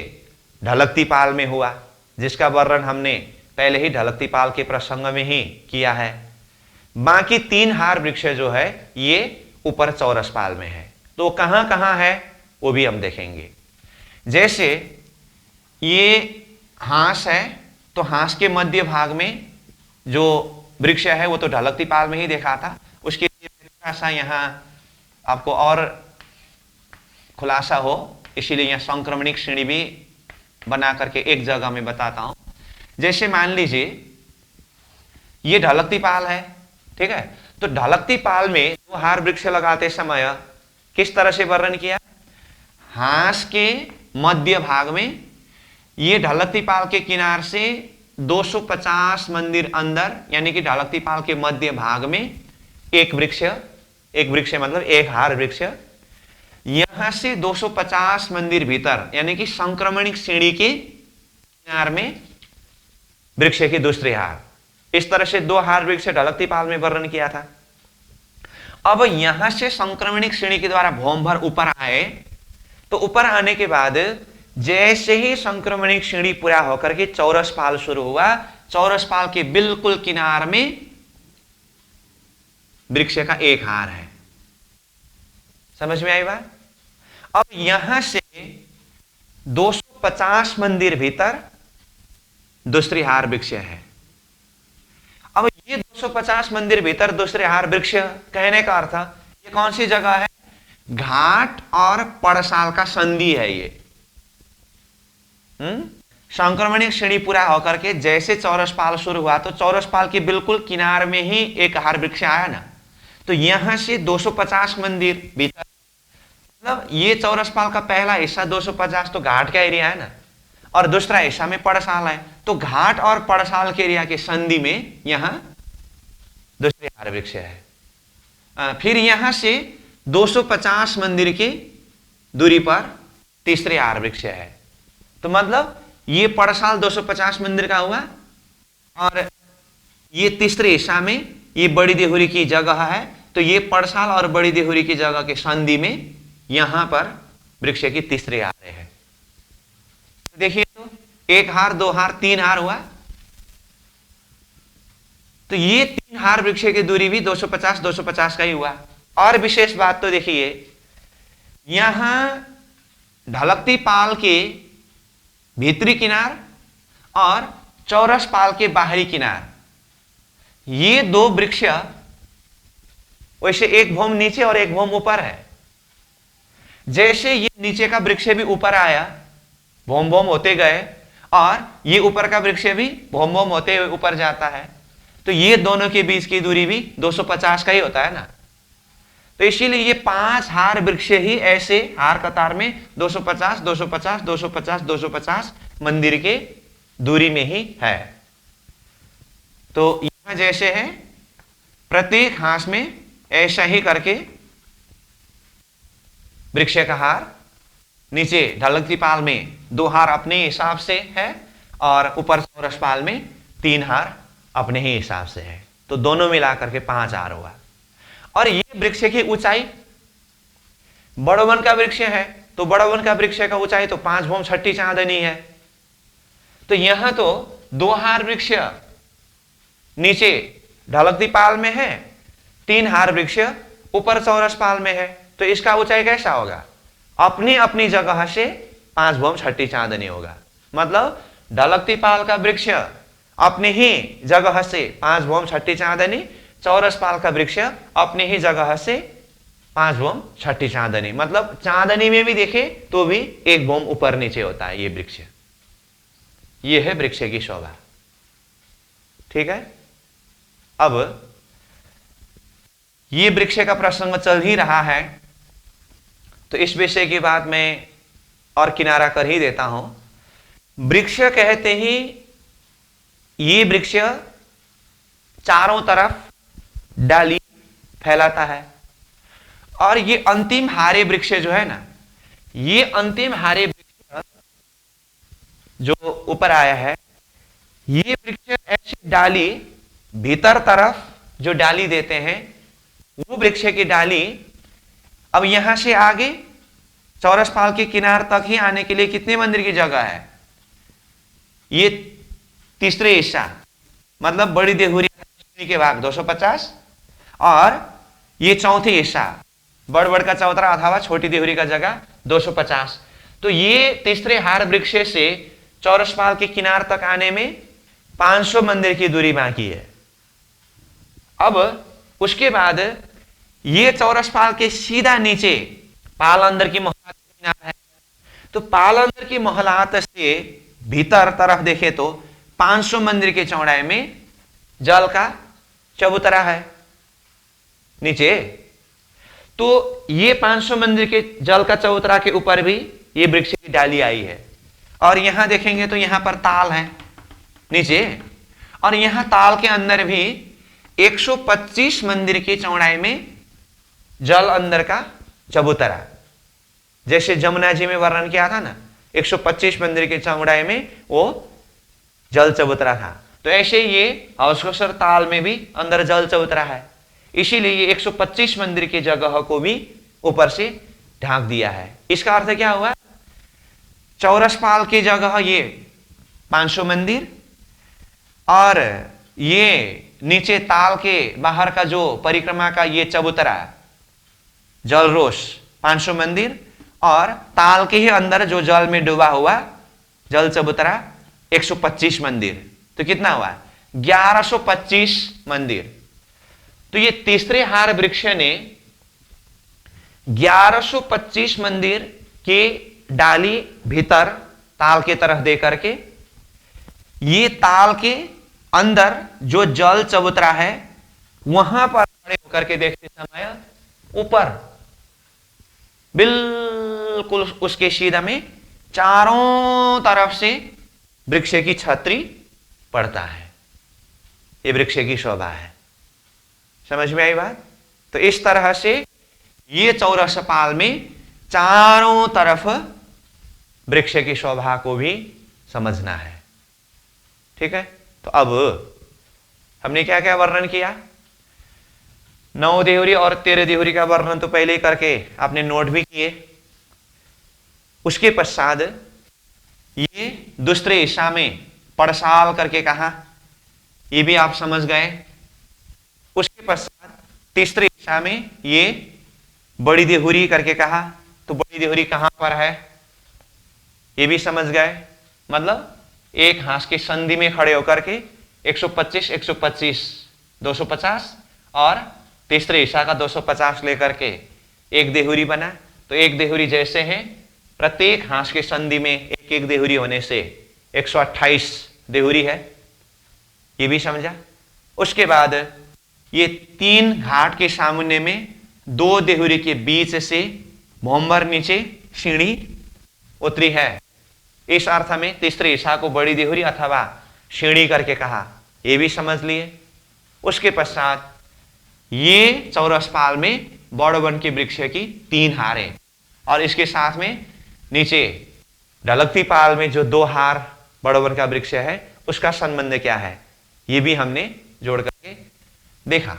Speaker 1: ढलकती पाल में हुआ, जिसका वर्णन हमने पहले ही ढलकती पाल के प्रसंग में ही किया है। बाकी 3 हार वृक्ष जो है ये ऊपर चौरसपाल में है। तो कहां कहां है वो भी हम देखेंगे। जैसे ये हांस है, तो हांस के मध्य भाग में जो वृक्ष है वो तो ढलकती पाल में ही देखा था। उसके लिए थोड़ा सा यहाँ आपको और खुलासा हो, इसीलिए यहाँ संक्रमणिक श्रेणी भी बना करके एक जगह में बताता हूं। जैसे मान लीजिए ये ढलकती पाल है, ठीक है, तो ढलकती पाल में दो हार वृक्ष लगाते समय किस तरह से वर्णन किया, हांस के मध्य भाग में, ये ढलकती पाल के किनार से 250 मंदिर अंदर, यानी कि ढलकती पाल के मध्य भाग में एक वृक्ष मतलब एक हार वृक्ष, यहां से 250 मंदिर भीतर, यानी कि संक्रमणिक श्रेणी के किनार में वृक्ष की दूसरी हार। इस तरह से दो हार वृक्ष ढलकती पाल में वर्णन किया था। अब यहां से संक्रमणिक श्रेणी के द्वारा भौमभर ऊपर आए, तो ऊपर आने के बाद जैसे ही संक्रमणिक श्रेणी पूरा होकर के चौरस पाल शुरू हुआ, चौरस पाल के बिल्कुल किनार में वृक्ष का एक हार है। समझ में आई बात? अब यहां से 250 मंदिर भीतर दूसरी हार वृक्ष है। अब ये 250 मंदिर भीतर दूसरे हार वृक्ष कहने का अर्थ, ये कौन सी जगह है, घाट और पड़साल का संधि है ये। संक्रमणिक श्रेणी पूरा होकर के जैसे चौरस पाल शुरू हुआ, तो चौरस पाल के बिल्कुल किनार में ही एक हार वृक्ष आया ना, तो यहां से 250 मंदिर भीतर, मतलब ये चौरस पाल का पहला हिस्सा 250 तो घाट का एरिया है ना, और दूसरा हिस्सा में पड़साल है, तो घाट और पड़साल के एरिया के संधि में यहां दूसरे हार वृक्ष है। फिर यहां से 250 मंदिर की दूरी पर तीसरे हार वृक्ष है। तो मतलब ये पड़साल 250 मंदिर का हुआ, और ये तीसरे हिस्सा में ये बड़ी देहुरी की जगह है, तो ये पड़साल और बड़ी देहुरी की जगह के संधि में यहां पर वृक्ष की तीसरी हार है। तो देखिए, तो एक हार, दो हार, तीन हार हुआ, तो ये तीन हार वृक्ष की दूरी भी 250 का ही हुआ। और विशेष बात तो देखिए, यहां ढलकती पाल के भीतरी किनार और चौरस पाल के बाहरी किनार, ये दो वृक्ष, वैसे एक भौम नीचे और एक भौम ऊपर है। जैसे ये नीचे का वृक्ष भी ऊपर आया, भौम भौम होते गए, और ये ऊपर का वृक्ष भी भौम भौम होते हुए ऊपर जाता है, तो ये दोनों के बीच की दूरी भी 250 का ही होता है ना। तो इसीलिए ये 5 हार वृक्ष ही ऐसे हार कतार में 250, 250, 250, 250 मंदिर के दूरी में ही है। तो यहां जैसे है, प्रत्येक हांस में ऐसा ही करके वृक्ष का हार, नीचे ढलकती पाल में 2 हार अपने हिसाब से है, और ऊपर चौरस पाल में 3 हार अपने ही हिसाब से है। तो दोनों मिलाकर के 5 हार हुआ। और ये वृक्ष की ऊंचाई, बड़ो वन का वृक्ष है, तो बड़ो वन का वृक्ष का ऊंचाई तो 5 भौम 6 चांदनी है। तो यहां तो 2 हार वृक्ष नीचे ढलकती पाल में है, 3 हार वृक्ष ऊपर चौरस पाल में है, तो इसका ऊंचाई कैसा होगा, अपनी अपनी जगह से 5 भौम 6 चांदनी होगा। मतलब ढलकती पाल का वृक्ष अपनी ही जगह से 5 भौम 6 चांदनी, चौरस पाल का वृक्ष अपनी ही जगह से 5 भौम 6 चांदनी, मतलब चांदनी में भी देखे तो भी 1 भौम ऊपर नीचे होता है ये वृक्ष। ये है वृक्ष की शोभा। ठीक है, अब ये वृक्ष का प्रसंग चल ही रहा है, तो इस विषय की बात मैं और किनारा कर ही देता हूं। वृक्ष कहते ही ये वृक्ष चारों तरफ डाली फैलाता है, और ये अंतिम हारे वृक्ष जो है ना, ये अंतिम हारे वृक्ष जो ऊपर आया है, ये वृक्ष ऐसी डाली भीतर तरफ जो डाली देते हैं, वो वृक्ष की डाली अब यहां से आगे चौरस पाल के किनार तक ही आने के लिए कितने मंदिर की जगह है, ये तीसरे हिस्सा, मतलब बड़ी देहुरी के भाग 250, और ये चौथी हिस्सा बड़बड़ का चौतरा अथवा छोटी देहुरी का जगह 250। तो ये तीसरे हार वृक्ष से चौरस पाल के किनार तक आने में 500 मंदिर की दूरी बाकी है। अब उसके बाद ये चौरस पाल के सीधा नीचे पाल अंदर की मोहलात किनारा है, तो पाल अंदर की मोहलात से भीतर तरफ देखे तो 500 मंदिर के चौड़ाई में जल का चबूतरा है नीचे। तो ये 500 मंदिर के जल का चबूतरा के ऊपर भी ये वृक्ष की डाली आई है। और यहां देखेंगे तो यहां पर ताल है नीचे, और यहां ताल के अंदर भी 125 मंदिर की चौड़ाई में जल अंदर का चबूतरा, जैसे जमुना जी में वर्णन किया था ना, 125 मंदिर की चौड़ाई में वो जल चबूतरा था। तो ऐसे ये हौसकोसर ताल में भी अंदर जल चबूतरा है, इसीलिए ये 125 मंदिर की जगह को भी ऊपर से ढांक दिया है। इसका अर्थ क्या हुआ, चौरस पाल की जगह ये 500 मंदिर, और ये नीचे ताल के बाहर का जो परिक्रमा का ये चबूतरा जल रोष 500 मंदिर, और ताल के ही अंदर जो जल में डूबा हुआ जल चबूतरा 125 मंदिर। तो कितना हुआ, 1125 मंदिर। तो ये तीसरे हार वृक्ष ने 1125 मंदिर के डाली भीतर ताल के तरफ दे करके ये ताल के अंदर जो जल चबूतरा है वहां पर खड़े होकर के देखते समय ऊपर बिल्कुल उसके सीधा में चारों तरफ से वृक्ष की छतरी पड़ता है। ये वृक्ष की शोभा है। समझ में आई बात। तो इस तरह से ये चौरस पाल में चारों तरफ वृक्ष की शोभा को भी समझना है। ठीक है। तो अब हमने क्या क्या वर्णन किया, 9 देहुरी और 13 देहुरी का वर्णन तो पहले ही करके आपने नोट भी किए। उसके पश्चात ये दूसरे ईशा में पड़साल करके कहा, ये भी आप समझ गए। उसके पश्चात तीसरे ईशा में ये बड़ी देहुरी करके कहा, तो बड़ी देहुरी कहां पर है ये भी समझ गए। मतलब एक हाथ की संधि में खड़े होकर के 125 125 250 और तीसरे ईशा का 250 लेकर के एक देहुरी बना। तो एक देहुरी जैसे है, प्रत्येक हाथ की संधि में एक एक देहुरी होने से 128 देहुरी है, ये भी समझा। उसके बाद ये 3 घाट के सामने में 2 देहुरी के बीच से मोहम्बर नीचे सीढ़ी उतरी है। इस अर्थ में तीसरे ईशा को बड़ी देहुरी अथवा सीढ़ी करके कहा, ये भी समझ लिए। उसके पश्चात ये चौरस पाल में बड़वन के वृक्ष की 3 हारें, और इसके साथ में नीचे ढलकती पाल में जो 2 हार बड़वन का वृक्ष है उसका संबंध क्या है, ये भी हमने जोड़ करके देखा।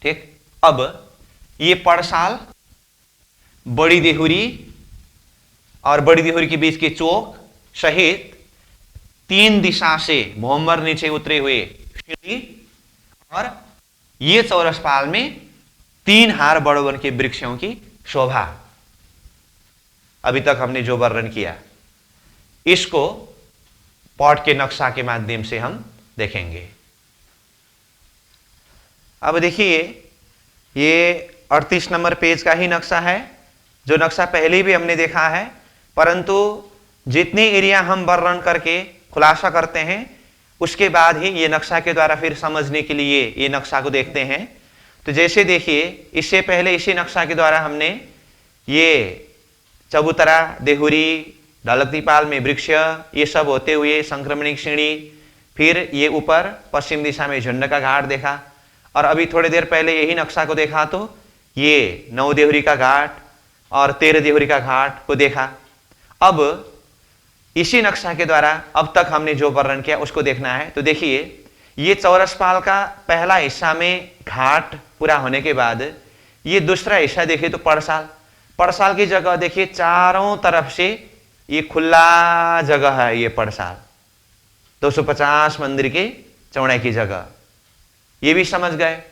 Speaker 1: ठीक। अब ये पड़साल, बड़ी देहुरी और बड़ी देहुरी के बीच के चौक सहित 3 दिशा से मोहम्बर नीचे उतरे हुए सीढ़ी, और ये चौरस पाल में 3 हार बड़वन के वृक्षों की शोभा। अभी तक हमने जो वर्णन किया इसको पॉट के नक्शा के माध्यम से हम देखेंगे। अब देखिए ये 38 नंबर पेज का ही नक्शा है, जो नक्शा पहले भी हमने देखा है, परंतु जितने एरिया हम वर्णन करके खुलासा करते हैं उसके बाद ही ये नक्शा के द्वारा फिर समझने के लिए ये नक्शा को देखते हैं। तो जैसे देखिए, इससे पहले इसी नक्शा के द्वारा हमने ये चबूतरा, देहुरी, ढलकती पाल में वृक्ष, ये सब होते हुए संक्रमणिक श्रेणी, फिर ये ऊपर पश्चिम दिशा में झुंड का घाट देखा, और अभी थोड़ी देर पहले यही नक्शा को देखा तो ये 9 देहुरी का घाट और 13 देहुरी का घाट को देखा। अब इसी नक्शा के द्वारा अब तक हमने जो वर्णन किया उसको देखना है। तो देखिए ये चौरस पाल का पहला हिस्सा में घाट पूरा होने के बाद ये दूसरा हिस्सा देखिए तो पड़साल, पड़साल की जगह देखिए चारों तरफ से ये खुला जगह है। ये पड़साल 250 मंदिर के चौड़ाई की जगह, ये भी समझ गए।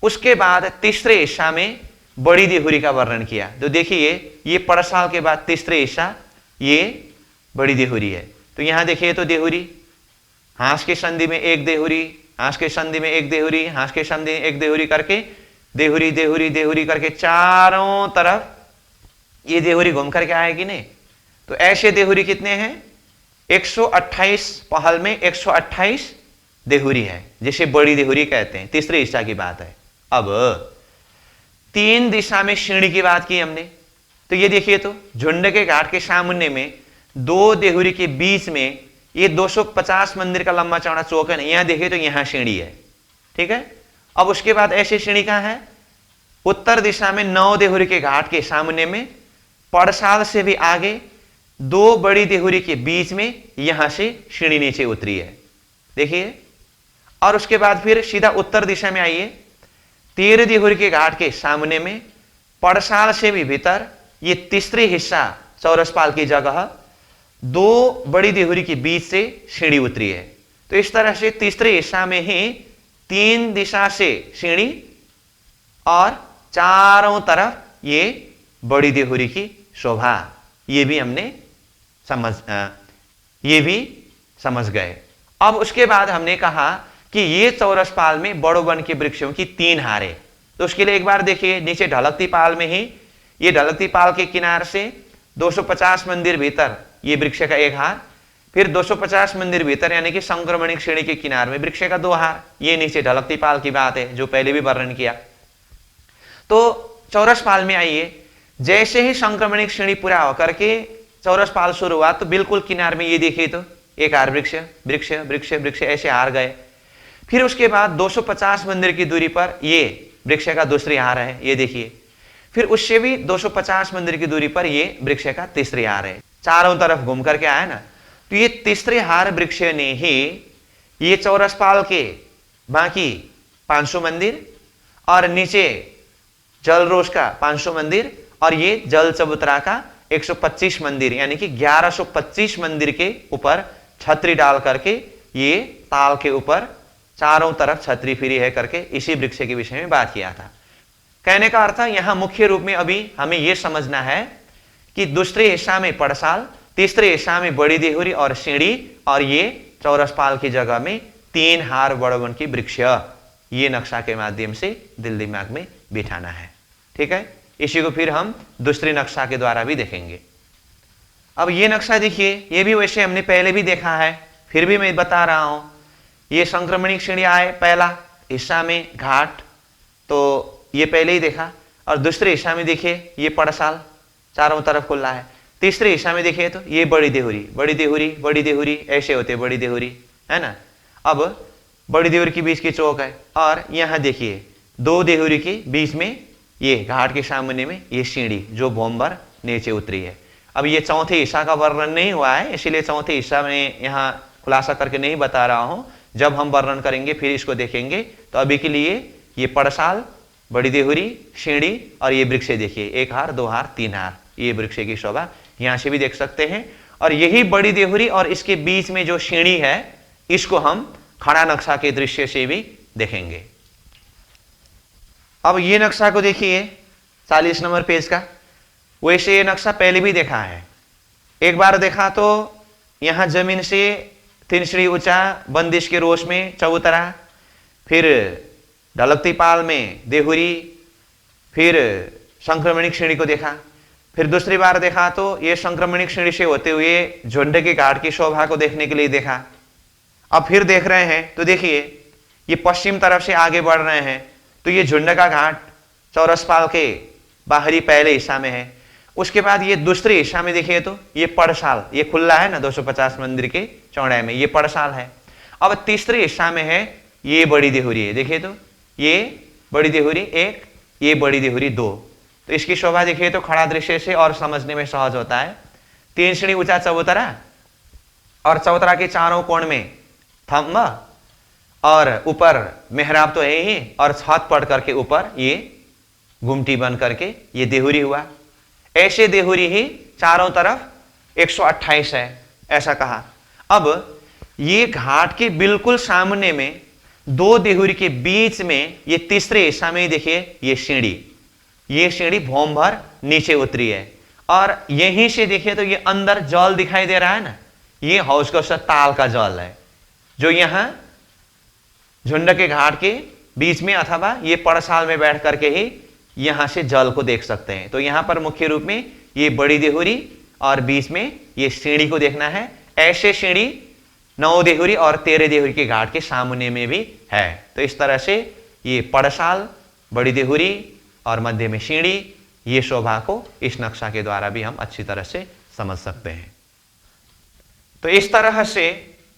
Speaker 1: उसके बाद तीसरे हिस्सा में बड़ी देहुरी का वर्णन किया। तो देखिए ये पड़साल के बाद तीसरे हिस्सा ये बड़ी देहुरी है। तो यहां देखिए तो देहुरी, हाथ के संधि में एक देहुरी, हाथ के संधि में एक देहुरी, हाथ के संधि में एक देहुरी करके देहुरी देहुरी देहुरी करके चारों तरफ ये देहुरी घूम करके आएगी नहीं। तो ऐसे देहुरी कितने हैं, 128 पहल में 128 देहुरी है, जिसे बड़ी देहुरी कहते हैं, तीसरे हिस्सा की बात है। अब 3 दिशा में श्रेणी की बात की हमने, तो ये देखिए, तो झुंड के घाट के सामने में 2 देहुरी के बीच में ये 250 मंदिर का लंबा चौड़ा चौकन है। यहां देखिए तो यहां श्रेणी है, ठीक है। अब उसके बाद ऐसी श्रेणी कहां है, उत्तर दिशा में 9 देहुरी के घाट के सामने में, पड़साल से भी आगे 2 बड़ी देहुरी के बीच में यहां से श्रेणी नीचे उतरी है, देखिए। और उसके बाद फिर सीधा उत्तर दिशा में आइए, 13 देहुरी के घाट के सामने में, पड़साल से भी भीतर ये तीसरे हिस्सा चौरसपाल की जगह 2 बड़ी देहुरी के बीच से श्रेणी उतरी है। तो इस तरह से तीसरे हिस्सा में ही 3 दिशा से श्रेणी और चारों तरफ ये बड़ी देहुरी की शोभा, ये भी हमने समझ गए। अब उसके बाद हमने कहा कि ये चौरसपाल में बड़ो वन के वृक्षों की 3 हार है। तो उसके लिए एक बार देखिए, नीचे ढलकती पाल में ही, ये ढलकती पाल के किनार से 250 मंदिर भीतर ये वृक्ष का 1 हार, फिर 250 मंदिर भीतर यानी कि संक्रमणिक श्रेणी के किनार में वृक्ष का 2 हार। ये नीचे ढलकती पाल की बात है जो पहले भी वर्णन किया। तो चौरसपाल में आइए, जैसे ही संक्रमणिक श्रेणी पूरा होकर के चौरसपाल शुरू हुआ तो बिल्कुल किनार में ये देखिए तो 1 हार वृक्ष वृक्ष वृक्ष वृक्ष ऐसे हार गए। फिर उसके बाद 250 मंदिर की दूरी पर ये वृक्ष का दूसरी हार है, ये देखिए। फिर उससे भी 250 मंदिर की दूरी पर ये वृक्ष का तीसरी हार है। चारों तरफ घूम करके आया ना, तो ये तीसरे हार वृक्ष ने ही ये चौरसपाल के बाकी 500 मंदिर और नीचे जल रोज का 500 मंदिर और ये जल चबूतरा का 125 मंदिर यानी कि 1125 मंदिर के ऊपर छतरी डाल करके ये ताल के ऊपर चारों तरफ छतरी फिरी है करके इसी वृक्ष के विषय में बात किया था। कहने का अर्थ यहां मुख्य रूप में अभी हमें यह समझना है कि दूसरे हिस्सा में पड़साल, तीसरे हिस्सा में बड़ी देहुरी और सीढ़ी, और ये चौरसपाल की जगह में 3 हार बड़वन की वृक्ष, ये नक्शा के माध्यम से दिल दिमाग में बिठाना है, ठीक है। इसी को फिर हम दूसरे नक्शा के द्वारा भी देखेंगे। अब ये नक्शा देखिए, ये भी वैसे हमने पहले भी देखा है, फिर भी मैं बता रहा हूं। ये संक्रमणिक श्रेणी आए पहला हिस्सा में घाट, तो ये पहले ही देखा। और दूसरे हिस्सा में देखिए ये पड़साल चारों तरफ खुला है। तीसरे हिस्सा में देखिए तो ये बड़ी देहुरी बड़ी देहुरी बड़ी देहुरी ऐसे होते बड़ी देहुरी, है ना। अब बड़ी देहुरी के बीच की चौक है और यहां देखिए 2 देहुरी के बीच में ये घाट के सामने में ये सीढ़ी जो भोंबर नीचे उतरी है। अब ये चौथे हिस्सा का वर्णन नहीं हुआ है, इसीलिए चौथे हिस्सा में यहाँ खुलासा करके नहीं बता रहा हूं। जब हम वर्णन करेंगे फिर इसको देखेंगे। तो अभी के लिए ये पड़साल, बड़ी देहुरी, सीढ़ी और ये वृक्ष देखिए 1 हार 2 हार 3 हार, ये वृक्ष की शोभा यहां से भी देख सकते हैं। और यही बड़ी देहुरी और इसके बीच में जो सीढ़ी है इसको हम खड़ा नक्शा के दृश्य से भी देखेंगे। अब ये नक्शा को देखिए 40 नंबर पेज का। वैसे ये नक्शा पहले भी देखा है, एक बार देखा तो यहां जमीन से 3 सीढ़ी ऊंचा बंदिश के रोश में चबूतरा, फिर ढलकती पाल में देहुरी, फिर संक्रमणिक श्रेणी को देखा। फिर दूसरी बार देखा तो ये संक्रमणिक श्रेणी से होते हुए झुंड के घाट की शोभा को देखने के लिए देखा। अब फिर देख रहे हैं तो देखिए ये पश्चिम तरफ से आगे बढ़ रहे हैं, तो ये झुंड का घाट चौरसपाल के बाहरी पहले हिस्सा में है। उसके बाद ये दूसरे हिस्सा में देखिए तो ये पड़साल, ये खुला है ना 250 मंदिर के चौड़ाई में, ये पड़साल है। अब तीसरे हिस्सा में है ये बड़ी देहुरी है, देखिए तो ये बड़ी देहुरी 1, ये बड़ी देहुरी 2। तो इसकी शोभा देखिए तो खड़ा दृश्य से और समझने में सहज होता है। 3 सीढ़ी ऊंचा चबूतरा और चबूतरा के चारों कोण में थंब और ऊपर मेहराब तो है ही, और छत पड़ करके ऊपर ये गुमटी बन करके ये देहुरी हुआ। ऐसे देहुरी ही चारों तरफ 128 है, ऐसा कहा। अब ये घाट के बिल्कुल सामने में 2 देहुरी के बीच में ये तीसरे हिस्सा में ही देखिए ये सीढ़ी भोम भर नीचे उतरी है। और यहीं से देखिए तो ये अंदर जल दिखाई दे रहा है ना, ये हौज का ताल का जल है जो यहां झुंड के घाट के बीच में अथवा ये पड़साल में बैठ करके ही यहां से जल को देख सकते हैं। तो यहां पर मुख्य रूप में ये बड़ी देहुरी और बीच में ये सीढ़ी को देखना है। ऐसे सीढ़ी 9 देहुरी और 13 देहुरी के घाट के सामने में भी है। तो इस तरह से ये पड़साल, बड़ी देहुरी और मध्य में सीढ़ी, ये शोभा को इस नक्शा के द्वारा भी हम अच्छी तरह से समझ सकते हैं। तो इस तरह से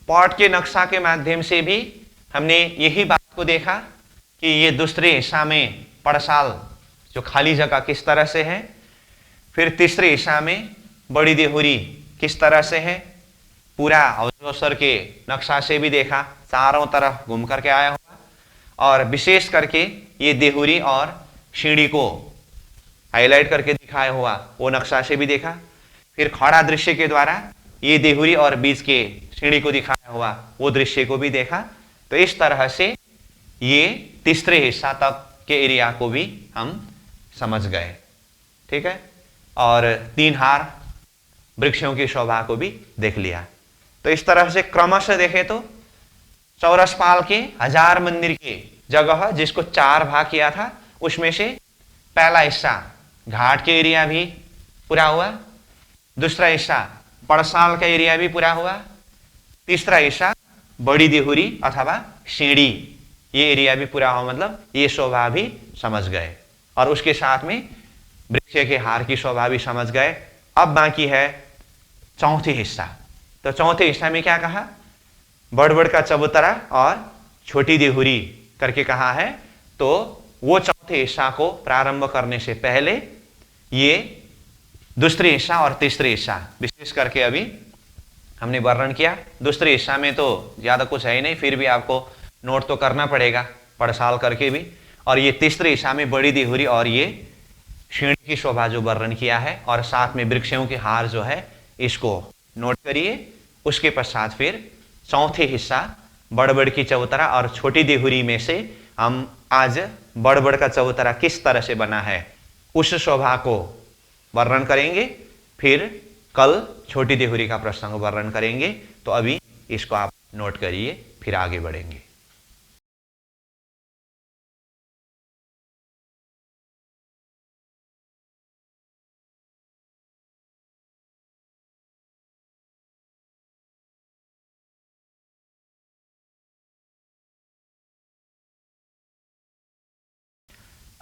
Speaker 1: पॉट के नक्शा के माध्यम से भी हमने यही बात को देखा कि ये दूसरे हिस्सा में पड़साल जो खाली जगह किस तरह से है, फिर तीसरे हिस्सा में बड़ी देहुरी किस तरह से है, पूरा अवजोसर के नक्शा से भी देखा, चारों तरफ घूम करके आया हुआ, और विशेष करके ये देहुरी और सीढ़ी को हाईलाइट करके दिखाया हुआ वो नक्शा से भी देखा। फिर खड़ा दृश्य के द्वारा ये देहुरी और बीच के सीढ़ी को दिखाया हुआ वो दृश्य को भी देखा। तो इस तरह से ये तीसरे हिस्सा तक के एरिया को भी हम समझ गए, ठीक है। और 3 हार वृक्षों की शोभा को भी देख लिया। तो इस तरह से क्रमशः देखें तो चौरसपाल के 1000 मंदिर की जगह जिसको 4 भाग किया था, उसमें से पहला हिस्सा घाट के एरिया भी पूरा हुआ, दूसरा हिस्सा पड़साल का एरिया भी पूरा हुआ, तीसरा हिस्सा बड़ी देहुरी अथवा सीढ़ी ये एरिया भी पूरा हुआ, मतलब ये शोभा भी समझ गए, और उसके साथ में वृक्ष के हार की शोभा भी समझ गए। अब बाकी है चौथे हिस्सा। तो चौथे हिस्सा में क्या कहा, बड़बड़ का चबूतरा और छोटी देहुरी करके कहा है। तो वो चौथे हिस्सा को प्रारंभ करने से पहले ये दूसरे हिस्सा और तीसरे हिस्सा विशेष करके अभी हमने वर्णन किया। दूसरे हिस्सा में तो ज्यादा कुछ है ही नहीं, फिर भी आपको नोट तो करना पड़ेगा पड़साल करके भी। और ये तीसरे हिस्सा में बड़ी देहुरी और ये सीढ़ी की शोभा जो वर्णन किया है, और साथ में वृक्षों के हार जो है इसको नोट करिए। उसके पश्चात फिर चौथे हिस्सा बड़बड़ की चबूतरा और छोटी देहुरी में से हम आज बड़बड़ का चबूतरा किस तरह से बना है उस शोभा को वर्णन करेंगे। फिर कल छोटी देहुरी का प्रसंग वर्णन करेंगे। तो अभी इसको आप नोट करिए, फिर आगे बढ़ेंगे।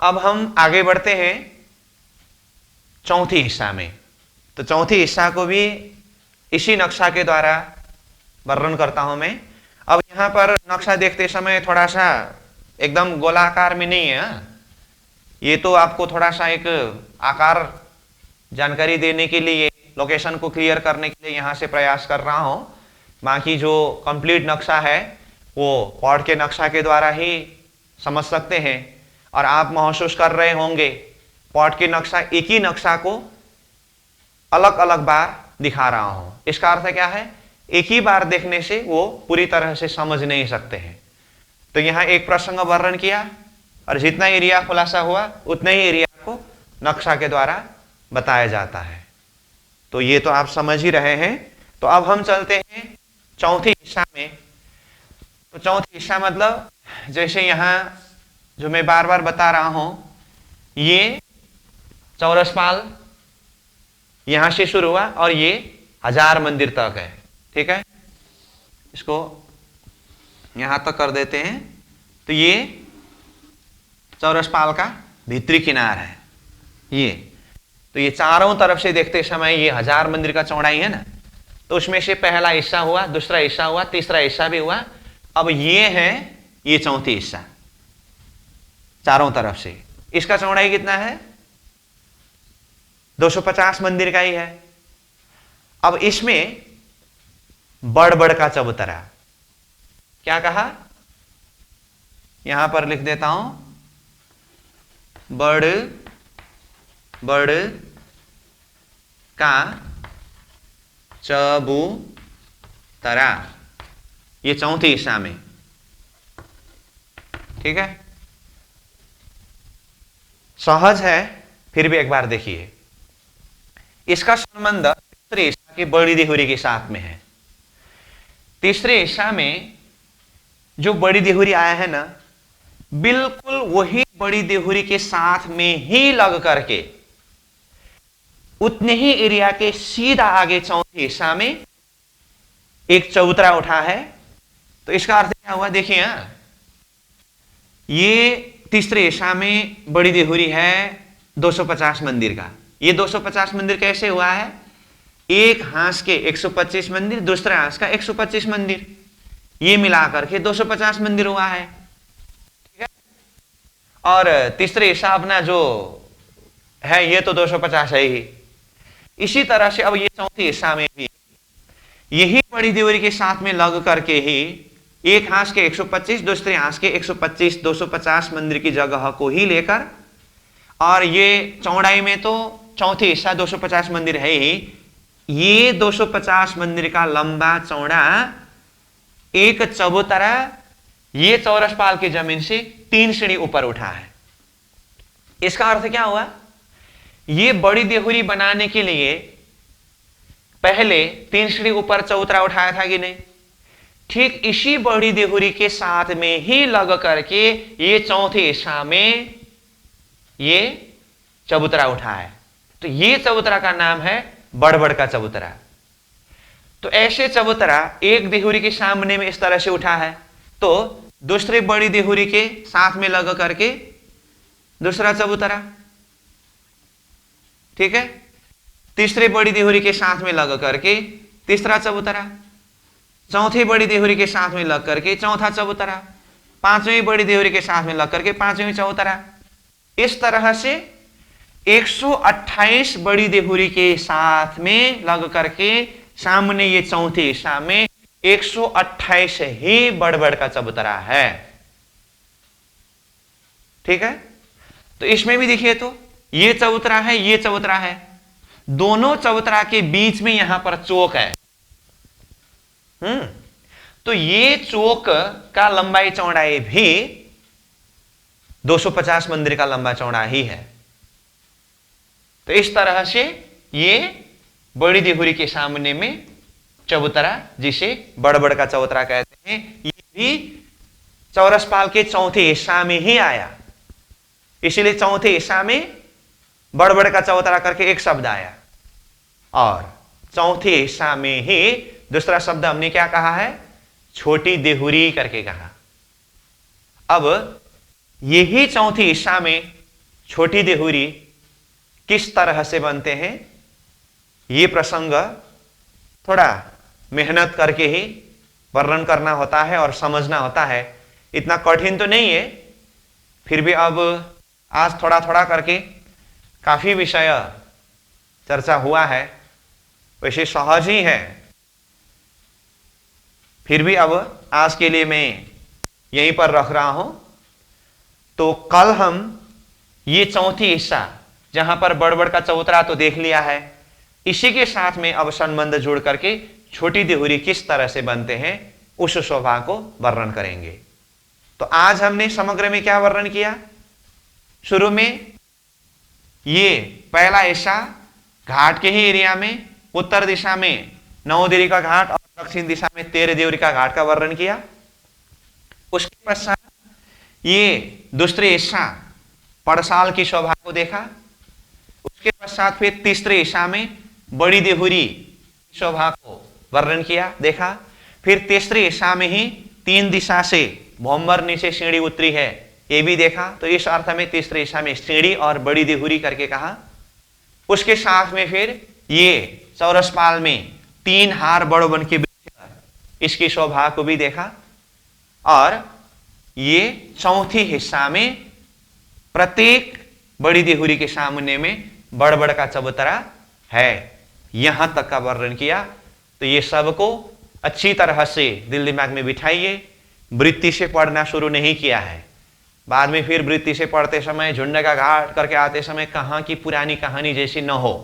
Speaker 1: अब हम आगे बढ़ते हैं चौथी हिस्सा में। तो चौथी हिस्सा को भी इसी नक्शा के द्वारा वर्णन करता हूं मैं। अब यहां पर नक्शा देखते समय थोड़ा सा एकदम गोलाकार में नहीं है, ये तो आपको थोड़ा सा एक आकार जानकारी देने के लिए, लोकेशन को क्लियर करने के लिए यहां से प्रयास कर रहा हूं। बाकी जो कंप्लीट नक्शा है वो पॉट के नक्शा के द्वारा ही समझ सकते हैं। और आप महसूस कर रहे होंगे पॉट के नक्शा, एक ही नक्शा को अलग अलग बार दिखा रहा हूं। इसका अर्थ क्या है, एक ही बार देखने से वो पूरी तरह से समझ नहीं सकते हैं। तो यहां एक प्रसंग वर्णन किया और जितना एरिया खुलासा हुआ उतने ही एरिया को नक्शा के द्वारा बताया जाता है। तो ये तो आप समझ ही रहे हैं। तो अब हम चलते हैं चौथी हिस्सा में। तो चौथी हिस्सा मतलब जैसे यहां जो मैं बार बार बता रहा हूं, ये चौरसपाल यहां से शुरू हुआ और ये 1000 मंदिर तक है, ठीक है। इसको यहां तक कर देते हैं। तो ये चौरसपाल का भीतरी किनार है ये। तो ये चारों तरफ से देखते समय ये 1000 मंदिर का चौड़ाई है ना। तो उसमें से पहला हिस्सा हुआ, दूसरा हिस्सा हुआ, तीसरा हिस्सा भी हुआ। अब ये है ये चौथी हिस्सा चारों तरफ से। इसका चौड़ाई कितना है, 250 मंदिर का ही है। अब इसमें बड़बड़ का चबूतरा, क्या कहा, यहां पर लिख देता हूं, बड़ बड़ का चबूतरा, ये चौथी हिस्सा में, ठीक है। सहज है, फिर भी एक बार देखिए। इसका संबंध तीसरे हिस्सा की बड़ी देहुरी के साथ में है। तीसरे हिस्सा में जो बड़ी देहुरी आया है ना, बिल्कुल वही बड़ी देहुरी के साथ में ही लग करके उतने ही एरिया के सीधा आगे चौथे हिस्सा में एक चबूतरा उठा है, तो इसका अर्थ क्या हुआ? देखिए, ये तीसरे हिस्सा में बड़ी देहुरी है 250 मंदिर का। ये 250 मंदिर कैसे हुआ है? एक हांस के 125 मंदिर, दूसरे हांस का 125 मंदिर, ये मिलाकर के 250 मंदिर हुआ है। ठीक है, और तीसरे हिस्सा अपना जो है ये तो 250 है ही। इसी तरह से अब ये चौथे हिस्सा में भी यही बड़ी देवरी के साथ में लग करके ही एक हांस के 125, दूसरे हांस के 125, 250 मंदिर की जगह को ही लेकर, और ये चौड़ाई में तो चौथे हिस्सा 250 मंदिर है ही, ये 250 मंदिर का लंबा चौड़ा एक चबूतरा ये चौरस पाल की जमीन से 3 सीढ़ी ऊपर उठा है। इसका अर्थ क्या हुआ? ये बड़ी देहुरी बनाने के लिए पहले 3 सीढ़ी ऊपर चबूतरा उठाया था कि नहीं? ठीक इसी बड़ी देहुरी के साथ में ही लग करके ये चौथे हिस्सा में ये चबूतरा उठा है। तो ये चबूतरा का नाम है बड़बड़ का चबूतरा। तो ऐसे चबूतरा एक देहुरी के सामने में इस तरह से उठा है, तो दूसरे बड़ी देहुरी के साथ में लग करके दूसरा चबूतरा, ठीक है, तीसरे बड़ी देहुरी के साथ में लग करके तीसरा चबूतरा, चौथी बड़ी देहुरी के साथ में लग करके चौथा चबूतरा, पांचवी बड़ी देहुरी के साथ में लग करके पांचवी चबूतरा। इस तरह से 128 बड़ी देहुरी के साथ में लग करके सामने ये चौथे हिस्सा में 128 ही बड़बड़ का चबूतरा है। ठीक है, तो इसमें भी देखिए, तो ये चबूतरा है, ये चबूतरा है, दोनों चबूतरा के बीच में यहां पर चौक है। तो ये चौक का लंबाई चौड़ाई भी 250 मंदिर का लंबा चौड़ा ही है। तो इस तरह से ये बड़ी देहुरी के सामने में चबूतरा, जिसे बड़बड़ का चबूतरा कहते हैं, ये भी चौरसपाल के चौथे हिस्सा में ही आया। इसलिए चौथे हिस्सा में बड़बड़ का चबूतरा करके एक शब्द आया, और चौथे हिस्सा में ही दूसरा शब्द हमने क्या कहा है? छोटी देहुरी करके कहा। अब यही चौथे हिस्सा में छोटी देहुरी किस तरह से बनते हैं, ये प्रसंग थोड़ा मेहनत करके ही वर्णन करना होता है और समझना होता है। इतना कठिन तो नहीं है, फिर भी अब आज थोड़ा थोड़ा करके काफी विषय चर्चा हुआ है, वैसे सहज ही है। फिर भी अब आज के लिए मैं यहीं पर रख रहा हूं। तो कल हम ये चौथी हिस्सा, जहां पर बड़बड़ का चबूतरा तो देख लिया है, इसी के साथ में अब संबंध जोड़ करके छोटी देहुरी किस तरह से बनते हैं उस शोभा को वर्णन करेंगे। तो आज हमने समग्र में क्या वर्णन किया? शुरू में ये पहला हिस्सा घाट के ही एरिया में उत्तर दिशा में 9 देवरी का घाट और दक्षिण दिशा में 13 देवरी का घाट का वर्णन किया। उसके पश्चात ये दूसरे हिस्सा पड़साल की शोभा को देखा। उसके पश्चात फिर तीसरे हिस्सा में बड़ी देहुरी शोभा को वर्णन किया, देखा। फिर तीसरे हिस्सा में ही 3 दिशा से भोंबर नीचे सीढ़ी उतरी है, ये भी देखा। तो इस अर्थ में तीसरे हिस्सा में सीढ़ी और बड़ी देहुरी करके कहा। उसके साथ में फिर ये चौरसपाल में 3 हार बड़ो बन के इसकी शोभा को भी देखा। और ये चौथी हिस्सा में प्रत्येक बड़ी देहुरी के सामने में बड़बड़ का चबूतरा है, यहां तक का वर्णन किया। तो ये सबको अच्छी तरह से दिल दिमाग में बिठाइए। वृत्ति से पढ़ना शुरू नहीं किया है, बाद में फिर वृत्ति से पढ़ते समय झुंड का घाट करके आते समय कहां की पुरानी कहानी जैसी न हो।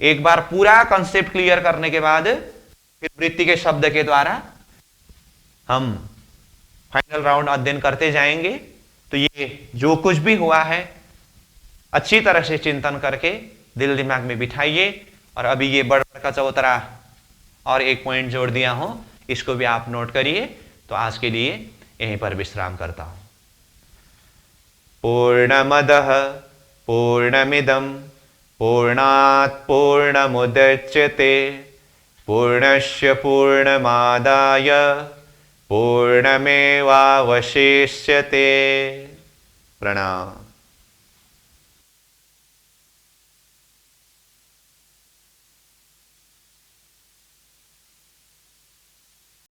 Speaker 1: एक बार पूरा कॉन्सेप्ट क्लियर करने के बाद फिर वृत्ति के शब्द के द्वारा हम फाइनल राउंड अध्ययन करते जाएंगे। तो ये जो कुछ भी हुआ है अच्छी तरह से चिंतन करके दिल दिमाग में बिठाइए। और अभी ये बड़बड़ का चबूतरा और एक पॉइंट जोड़ दिया हूं, इसको भी आप नोट करिए। तो आज के लिए यहीं पर विश्राम करता हूं। पूर्णमदः पूर्णमिदं पूर्णात् पूर्णमुदच्यते पूर्णस्य पूर्णमादाय पूर्णमेवावशिष्यते। प्रणाम।